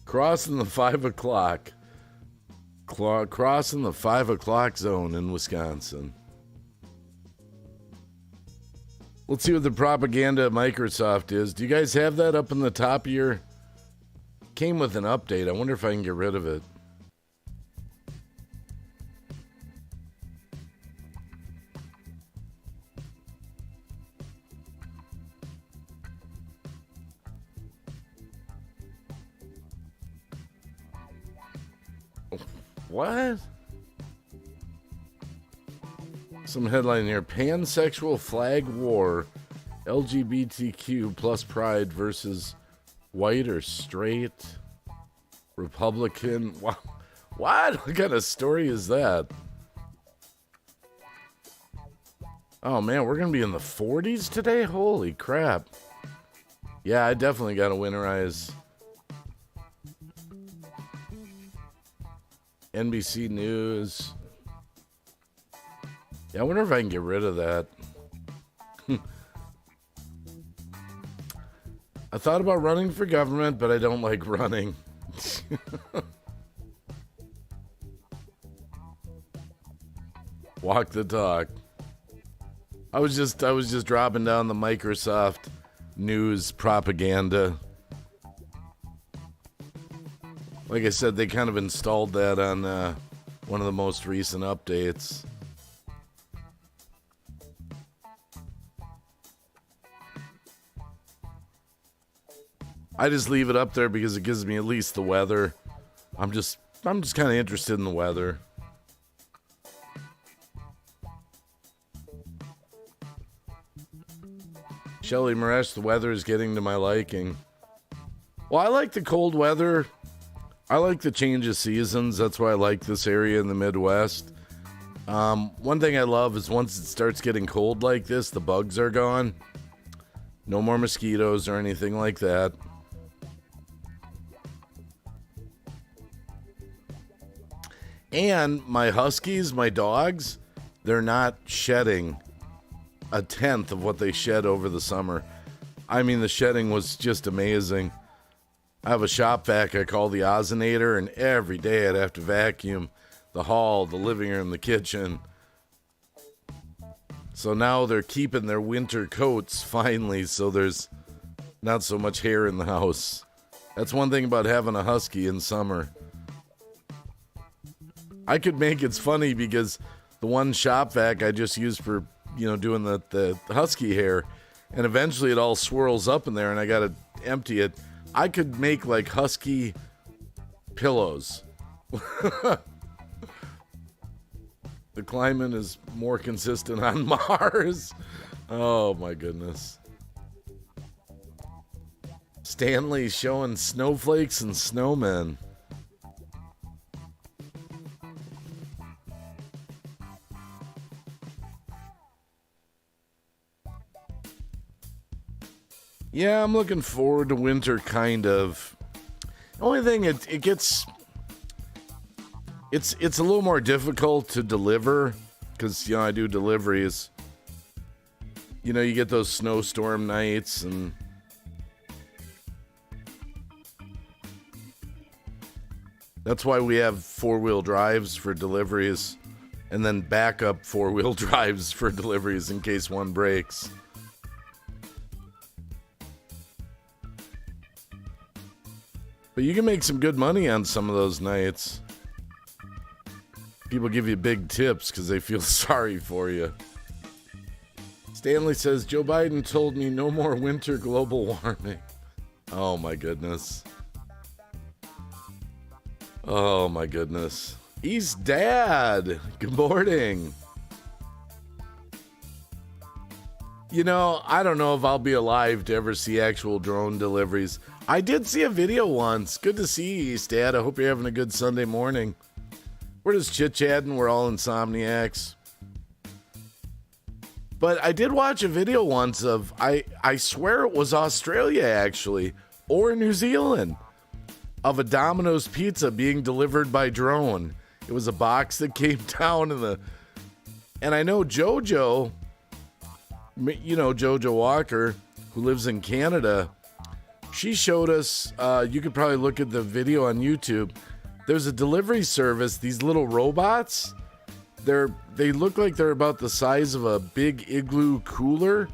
Crossing the 5 o'clock. Crossing the 5 o'clock zone in Wisconsin. Let's see what the propaganda at Microsoft is. Do you guys have that up in the top of your... Came with an update. I wonder if I can get rid of it. What? Some headline here. Pansexual flag war. LGBTQ plus pride versus white or straight Republican. What? What kind of story is that? Oh, man, we're going to be in the 40s today? Holy crap. Yeah, I definitely got to winterize. NBC News. Yeah, I wonder if I can get rid of that. I thought about running for government, but I don't like running. Walk the talk. I was just dropping down the Microsoft News propaganda. Like I said, they kind of installed that on one of the most recent updates. I just leave it up there because it gives me at least the weather. I'm just kind of interested in the weather. Shelly Maresh, the weather is getting to my liking. Well, I like the cold weather. I like the change of seasons. That's why I like this area in the Midwest. One thing I love is once it starts getting cold like this, the bugs are gone. No more mosquitoes or anything like that. And my huskies, my dogs, they're not shedding a tenth of what they shed over the summer. I mean, the shedding was just amazing. I have a shop vac I call the Ozonator, and every day I'd have to vacuum the hall, the living room, the kitchen. So now they're keeping their winter coats finally, so there's not so much hair in the house. That's one thing about having a husky in summer. I could make it's funny because the one shop vac I just used for, doing the husky hair, and eventually it all swirls up in there and I got to empty it. I could make like husky pillows. The climate is more consistent on Mars. Oh my goodness. Stanley showing snowflakes and snowmen. Yeah, I'm looking forward to winter, kind of. The only thing, it gets... It's a little more difficult to deliver, because, I do deliveries. You get those snowstorm nights, and That's why we have 4-wheel drives for deliveries and then backup 4-wheel drives for deliveries in case one breaks. But you can make some good money on some of those nights. People give you big tips because they feel sorry for you. Stanley says, Joe Biden told me no more winter global warming. Oh my goodness. Oh my goodness. He's Dad. Good morning. You know, I don't know if I'll be alive to ever see actual drone deliveries. I did see a video once. Good to see you, East Dad. I hope you're having a good Sunday morning. We're just chit-chatting. We're all insomniacs. But I did watch a video once of, I swear it was Australia, actually, or New Zealand, of a Domino's pizza being delivered by drone. It was a box that came down and I know JoJo, you know, JoJo Walker, who lives in Canada, she showed us, you could probably look at the video on YouTube. There's a delivery service, these little robots. They look like they're about the size of a big igloo cooler,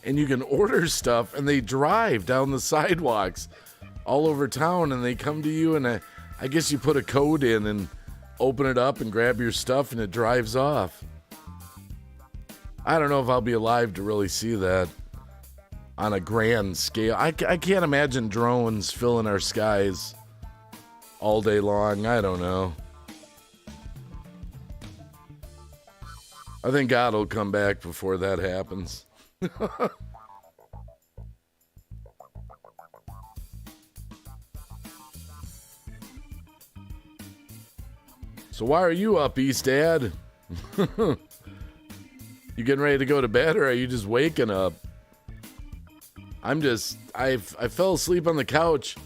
and you can order stuff, and they drive down the sidewalks all over town, and they come to you, and I guess you put a code in and open it up and grab your stuff, and it drives off. I don't know if I'll be alive to really see that on a grand scale. I can't imagine drones filling our skies all day long. I don't know. I think God will come back before that happens. So why are you up, East Dad? You getting ready to go to bed, or are you just waking up? I fell asleep on the couch.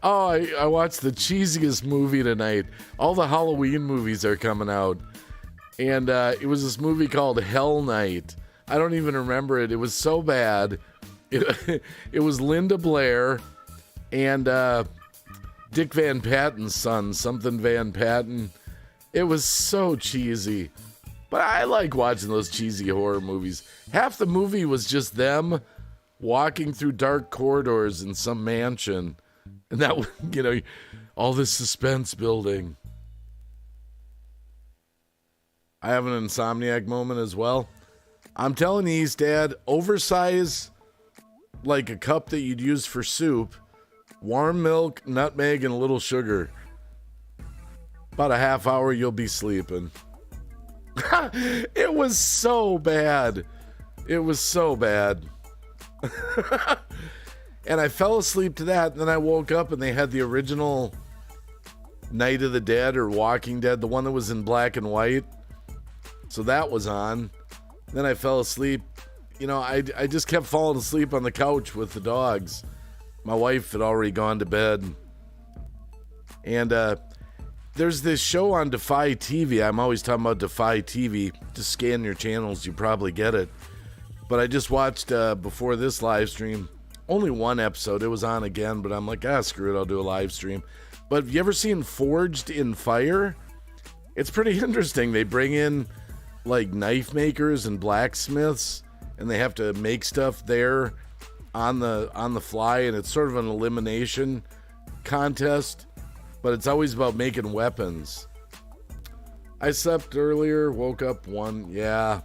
Oh, I watched the cheesiest movie tonight. All the Halloween movies are coming out. And it was this movie called Hell Night. I don't even remember it. It was so bad. It was Linda Blair and Dick Van Patten's son, something Van Patten. It was so cheesy. But I like watching those cheesy horror movies. Half the movie was just them walking through dark corridors in some mansion. And that, you know, all this suspense building. I have an insomniac moment as well. I'm telling you, Dad, oversize like a cup that you'd use for soup, warm milk, nutmeg, and a little sugar. About a half hour, you'll be sleeping. It was so bad. It was so bad. And I fell asleep to that, and then I woke up and they had the original Night of the Dead or Walking Dead, the one that was in black and white. So that was on. Then I fell asleep. You know, I just kept falling asleep on the couch with the dogs. My wife had already gone to bed. And there's this show on Defy TV. I'm always talking about Defy TV. Just scan your channels, you probably get it. But I just watched, before this live stream, only one episode. It was on again, but I'm like, screw it, I'll do a live stream. But have you ever seen Forged in Fire? It's pretty interesting. They bring in like knife makers and blacksmiths, and they have to make stuff there on the fly, and it's sort of an elimination contest, but it's always about making weapons. I slept earlier, woke up yeah,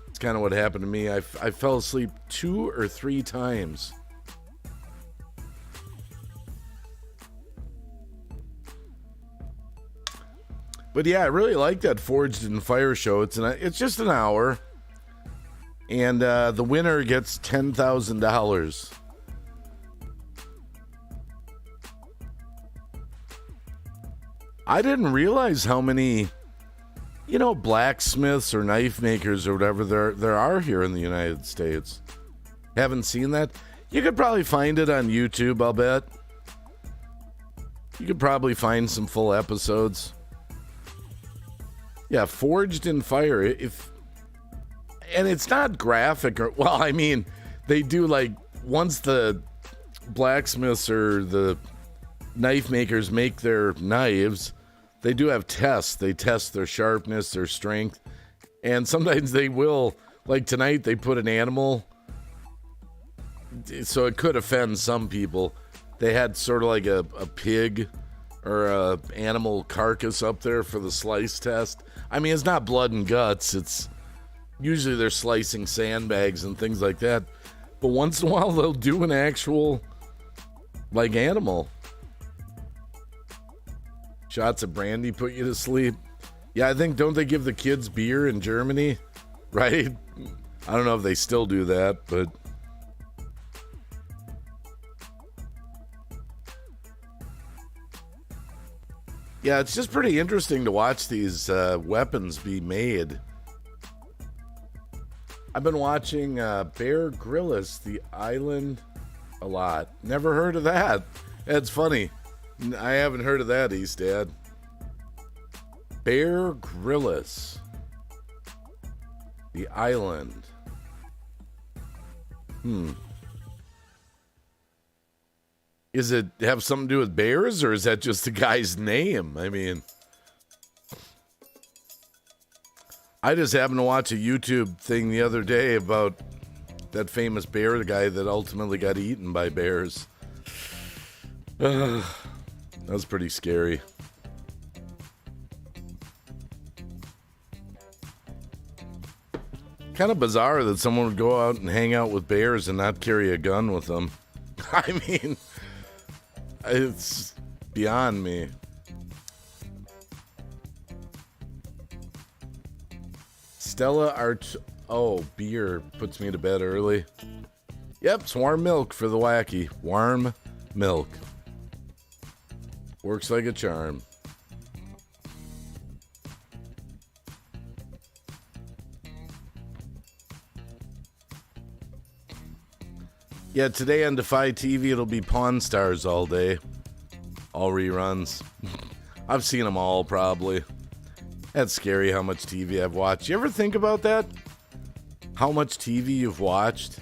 it's kind of what happened to me. I fell asleep 2 or 3 times. But yeah, I really like that Forged in Fire show. It's just an hour, and the winner gets $10,000. I didn't realize how many, blacksmiths or knife makers or whatever there are here in the United States. Haven't seen that? You could probably find it on YouTube, I'll bet. You could probably find some full episodes. Yeah, Forged in Fire. And it's not graphic they do, like, once the blacksmiths or the knife makers make their knives, they do have tests. They test their sharpness, their strength, and sometimes they will, like tonight, they put an animal, so it could offend some people. They had sort of like a pig or a animal carcass up there for the slice test. I mean, it's not blood and guts. It's usually they're slicing sandbags and things like that. But once in a while, they'll do an actual, like, animal. Shots of brandy put you to sleep. Yeah, I think, don't they give the kids beer in Germany? Right? I don't know if they still do that, but... yeah, it's just pretty interesting to watch these weapons be made. I've been watching Bear Grylls, The Island, a lot. Never heard of that. That's funny. I haven't heard of that, East Dad. Bear Grylls, The Island. Is it have something to do with bears, or is that just the guy's name? I mean, I just happened to watch a YouTube thing the other day about that famous bear, the guy that ultimately got eaten by bears. That was pretty scary. Kind of bizarre that someone would go out and hang out with bears and not carry a gun with them. I mean, it's beyond me. Stella Art. Oh, beer puts me to bed early. Yep, it's warm milk for the wacky. Warm milk. Works like a charm. Yeah, today on Defy TV, it'll be Pawn Stars all day. All reruns. I've seen them all, probably. That's scary how much TV I've watched. You ever think about that? How much TV you've watched?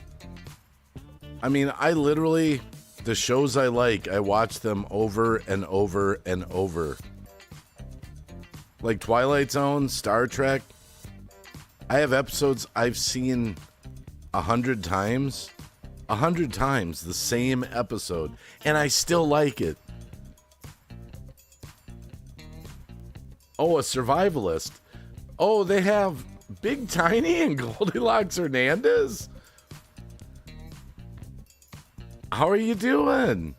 I mean, I literally, the shows I like, I watch them over and over and over. Like Twilight Zone, Star Trek. I have episodes I've seen 100 times. 100 times the same episode, and I still like it. Oh, a survivalist. Oh, they have Big Tiny and Goldilocks Hernandez? How are you doing?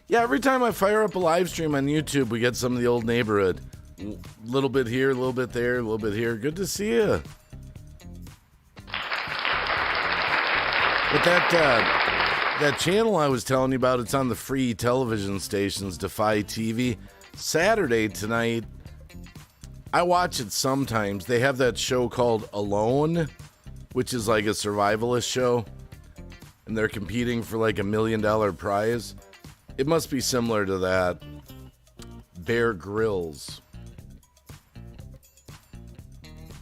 Yeah, every time I fire up a live stream on YouTube, we get some of the old neighborhood. A little bit here, a little bit there, a little bit here. Good to see you. But that channel I was telling you about, it's on the free television stations, Defy TV. Saturday tonight, I watch it sometimes. They have that show called Alone, which is like a survivalist show. And they're competing for like $1 million prize. It must be similar to that. Bear Grylls.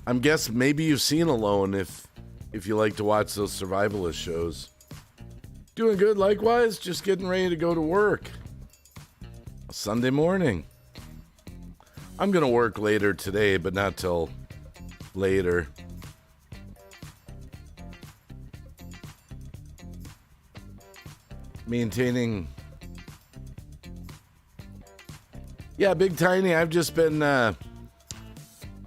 I'm guessing maybe you've seen Alone if you like to watch those survivalist shows. Doing good likewise, just getting ready to go to work. Sunday morning. I'm going to work later today, but not till later. Maintaining. Yeah, Big Tiny, I've just been on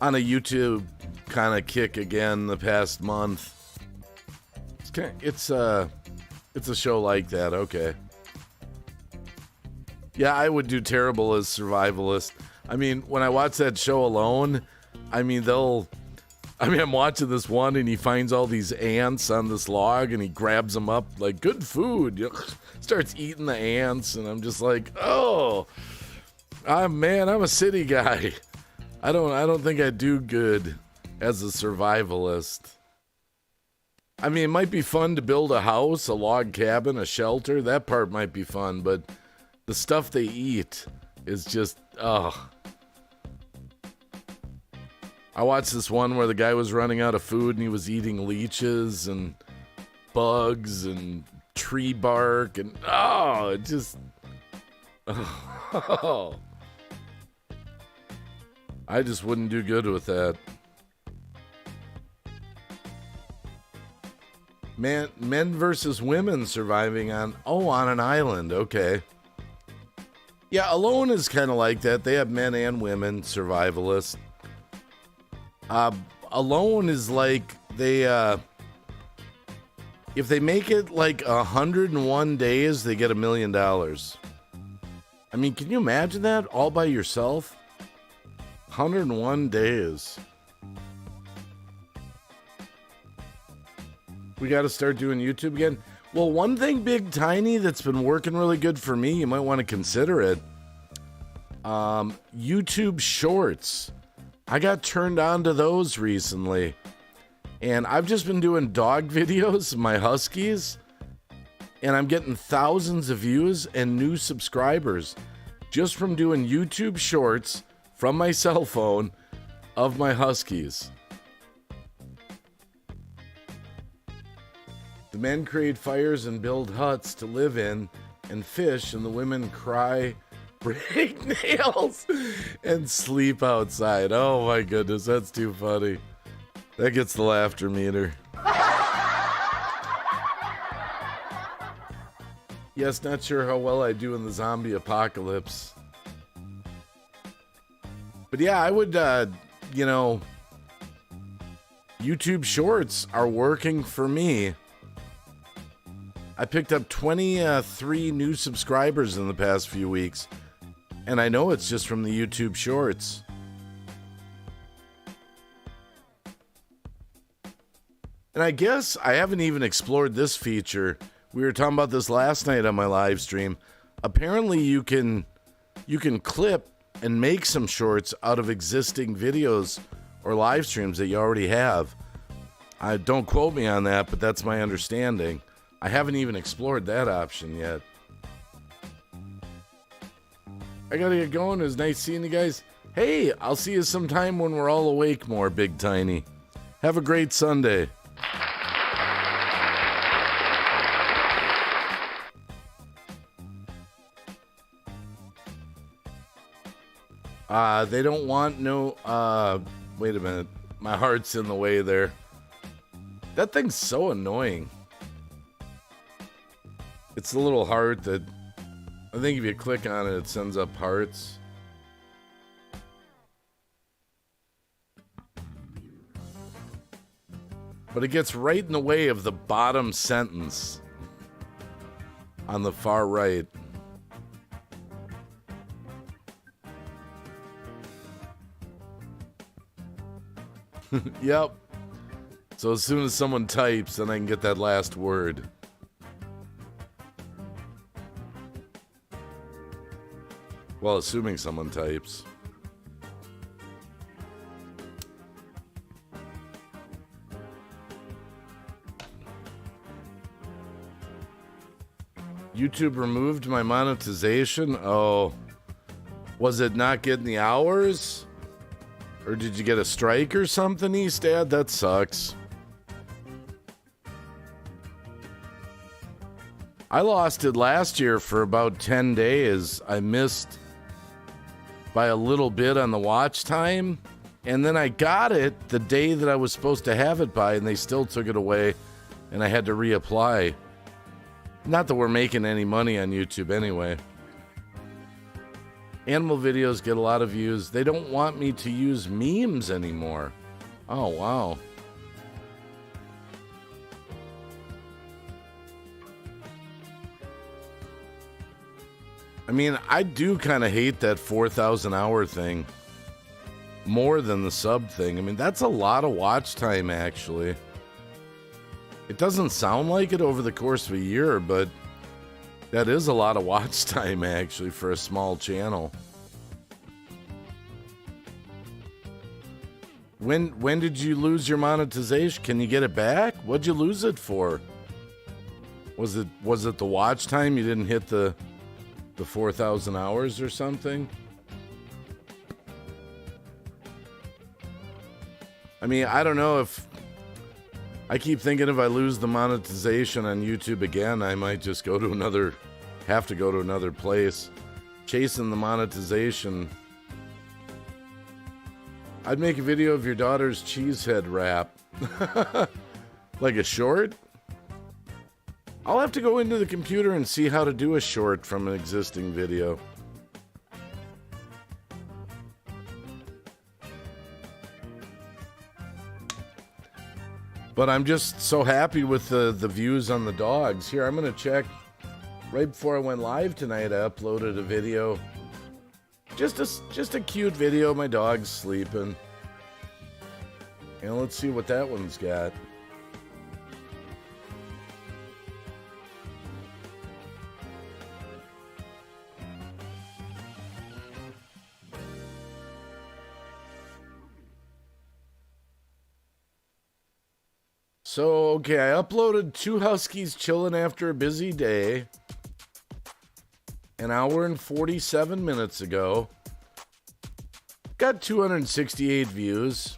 a YouTube kind of kick again the past month. It's a show like that. Okay. Yeah, I would do terrible as survivalist. I mean, when I watch that show Alone, I'm watching this one and he finds all these ants on this log and he grabs them up like good food. Starts eating the ants and I'm just like, oh, I'm a city guy. I don't think I do good as a survivalist. I mean, it might be fun to build a house, a log cabin, a shelter. That part might be fun, but the stuff they eat is just, ugh. I watched this one where the guy was running out of food and he was eating leeches and bugs and tree bark and, it just, Oh, I just wouldn't do good with that. Men versus women surviving on an island. Okay. Yeah, Alone is kind of like that. They have men and women survivalists. Alone is like they, if they make it like 101 days, they get $1 million. I mean, can you imagine that all by yourself? 101 days. We got to start doing YouTube again. Well, one thing, Big Tiny, that's been working really good for me, you might want to consider it. YouTube Shorts. I got turned on to those recently. And I've just been doing dog videos, my Huskies. And I'm getting thousands of views and new subscribers just from doing YouTube Shorts from my cell phone of my Huskies. The men create fires and build huts to live in and fish, and the women cry, break nails, and sleep outside. Oh my goodness, that's too funny. That gets the laughter meter. Yes, not sure how well I do in the zombie apocalypse. But yeah, I would, YouTube Shorts are working for me. I picked up 23 new subscribers in the past few weeks, and I know it's just from the YouTube Shorts. And I guess I haven't even explored this feature. We were talking about this last night on my live stream. Apparently you can clip and make some shorts out of existing videos or live streams that you already have. Don't quote me on that, but that's my understanding. I haven't even explored that option yet. I gotta get going. It was nice seeing you guys. Hey, I'll see you sometime when we're all awake more, Big Tiny. Have a great Sunday. They don't want no, wait a minute. My heart's in the way there. That thing's so annoying. It's the little heart that, I think if you click on it, it sends up hearts. But it gets right in the way of the bottom sentence on the far right. Yep. So as soon as someone types, then I can get that last word. Well, assuming someone types. YouTube removed my monetization? Oh. Was it not getting the hours? Or did you get a strike or something, Eastad? That sucks. I lost it last year for about 10 days. I missed by a little bit on the watch time. And then I got it the day that I was supposed to have it by, and they still took it away, and I had to reapply. Not that we're making any money on YouTube anyway. Animal videos get a lot of views. They don't want me to use memes anymore. Oh, wow. I mean, I do kind of hate that 4,000 hour thing more than the sub thing. I mean, that's a lot of watch time, actually. It doesn't sound like it over the course of a year, but that is a lot of watch time, actually, for a small channel. When did you lose your monetization? Can you get it back? What'd you lose it for? Was it the watch time? You didn't hit the 4,000 hours or something? I mean, I don't know if... I keep thinking if I lose the monetization on YouTube again, I might just have to go to another place. chasing the monetization. I'd make a video of your daughter's cheesehead wrap. Like a short? I'll have to go into the computer and see how to do a short from an existing video. But I'm just so happy with the views on the dogs. Here, I'm going to check. Right before I went live tonight, I uploaded a video. Just a cute video of my dog's sleeping. And let's see what that one's got. So, okay, I uploaded 2 huskies chilling after a busy day an hour and 47 minutes ago. Got 268 views.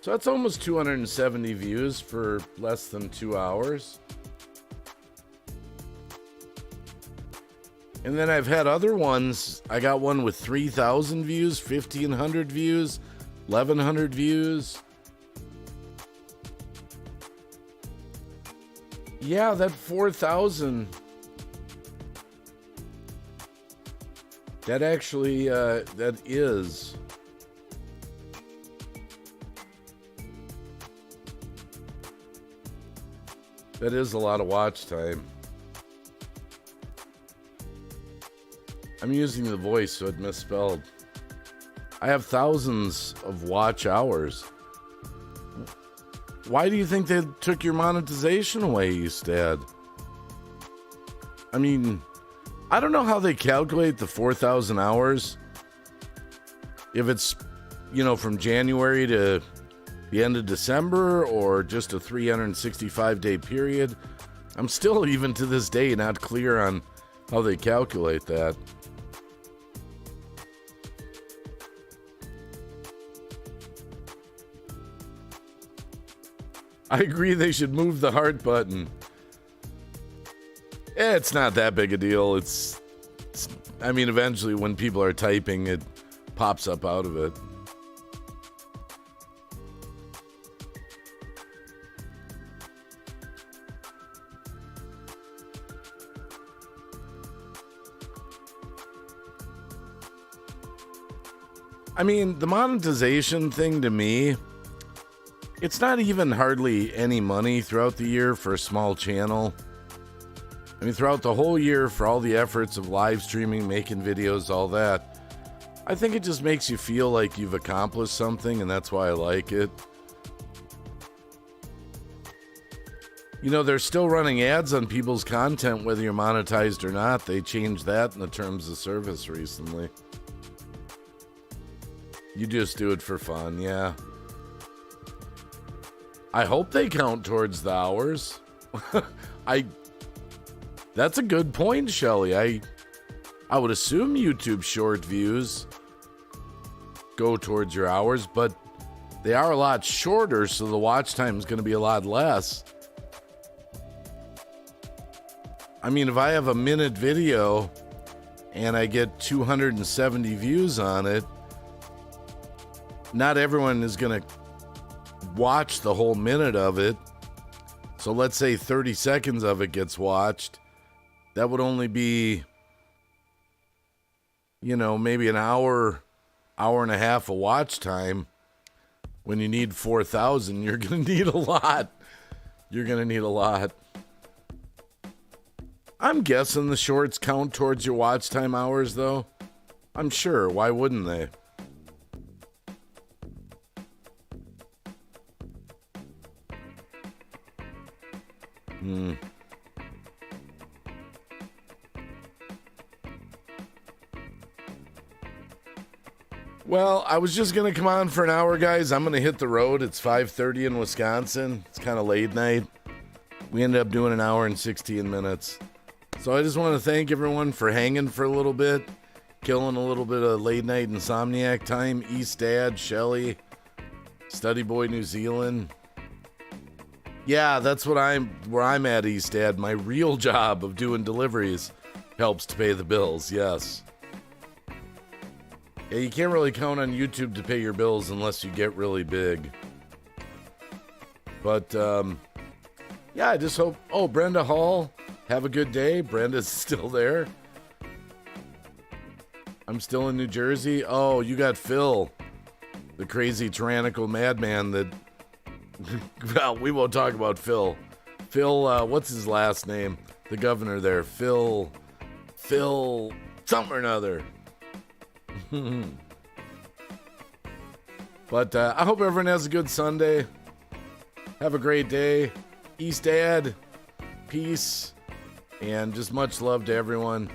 So that's almost 270 views for less than 2 hours. And then I've had other ones. I got one with 3,000 views, 1,500 views, 1,100 views. Yeah, that 4,000. That actually, that is. That is a lot of watch time. I'm using the voice, so it misspelled. I have thousands of watch hours. Why do you think they took your monetization away, Eastad? I mean, I don't know how they calculate the 4,000 hours. If it's, you know, from January to the end of December or just a 365-day period. I'm still, even to this day, not clear on how they calculate that. I agree they should move the heart button. It's not that big a deal. It's I mean, eventually when people are typing, it pops up out of it. I mean, the monetization thing to me, it's not even hardly any money throughout the year for a small channel. I mean, throughout the whole year, for all the efforts of live streaming, making videos, all that, I think it just makes you feel like you've accomplished something, and that's why I like it. You know, they're still running ads on people's content, whether you're monetized or not. They changed that in the terms of service recently. You just do it for fun, yeah. I hope they count towards the hours. That's a good point, Shelley. I would assume YouTube short views go towards your hours, but they are a lot shorter, so the watch time is going to be a lot less. I mean, if I have a minute video and I get 270 views on it, not everyone is going to watch the whole minute of it. So let's say 30 seconds of it gets watched. That would only be, you know, maybe an hour and a half of watch time. When you need 4,000, you're going to need a lot. You're going to need a lot. I'm guessing the shorts count towards your watch time hours, though. I'm sure. Why wouldn't they? Well, I was just going to come on for an hour, guys. I'm going to hit the road. It's 5:30 in Wisconsin. It's kind of late night. We ended up doing an hour and 16 minutes. So I just want to thank everyone for hanging for a little bit, killing a little bit of late night insomniac time. East Dad, Shelley, Study Boy New Zealand. Yeah, that's where I'm at, Eastad. My real job of doing deliveries helps to pay the bills, yes. Yeah, you can't really count on YouTube to pay your bills unless you get really big. But, yeah, I just hope... Oh, Brenda Hall, have a good day. Brenda's still there. I'm still in New Jersey. Oh, you got Phil, the crazy tyrannical madman that... Well, we won't talk about Phil. Phil, what's his last name? The governor there. Phil, something or another. But I hope everyone has a good Sunday. Have a great day. Eastad, peace, and just much love to everyone.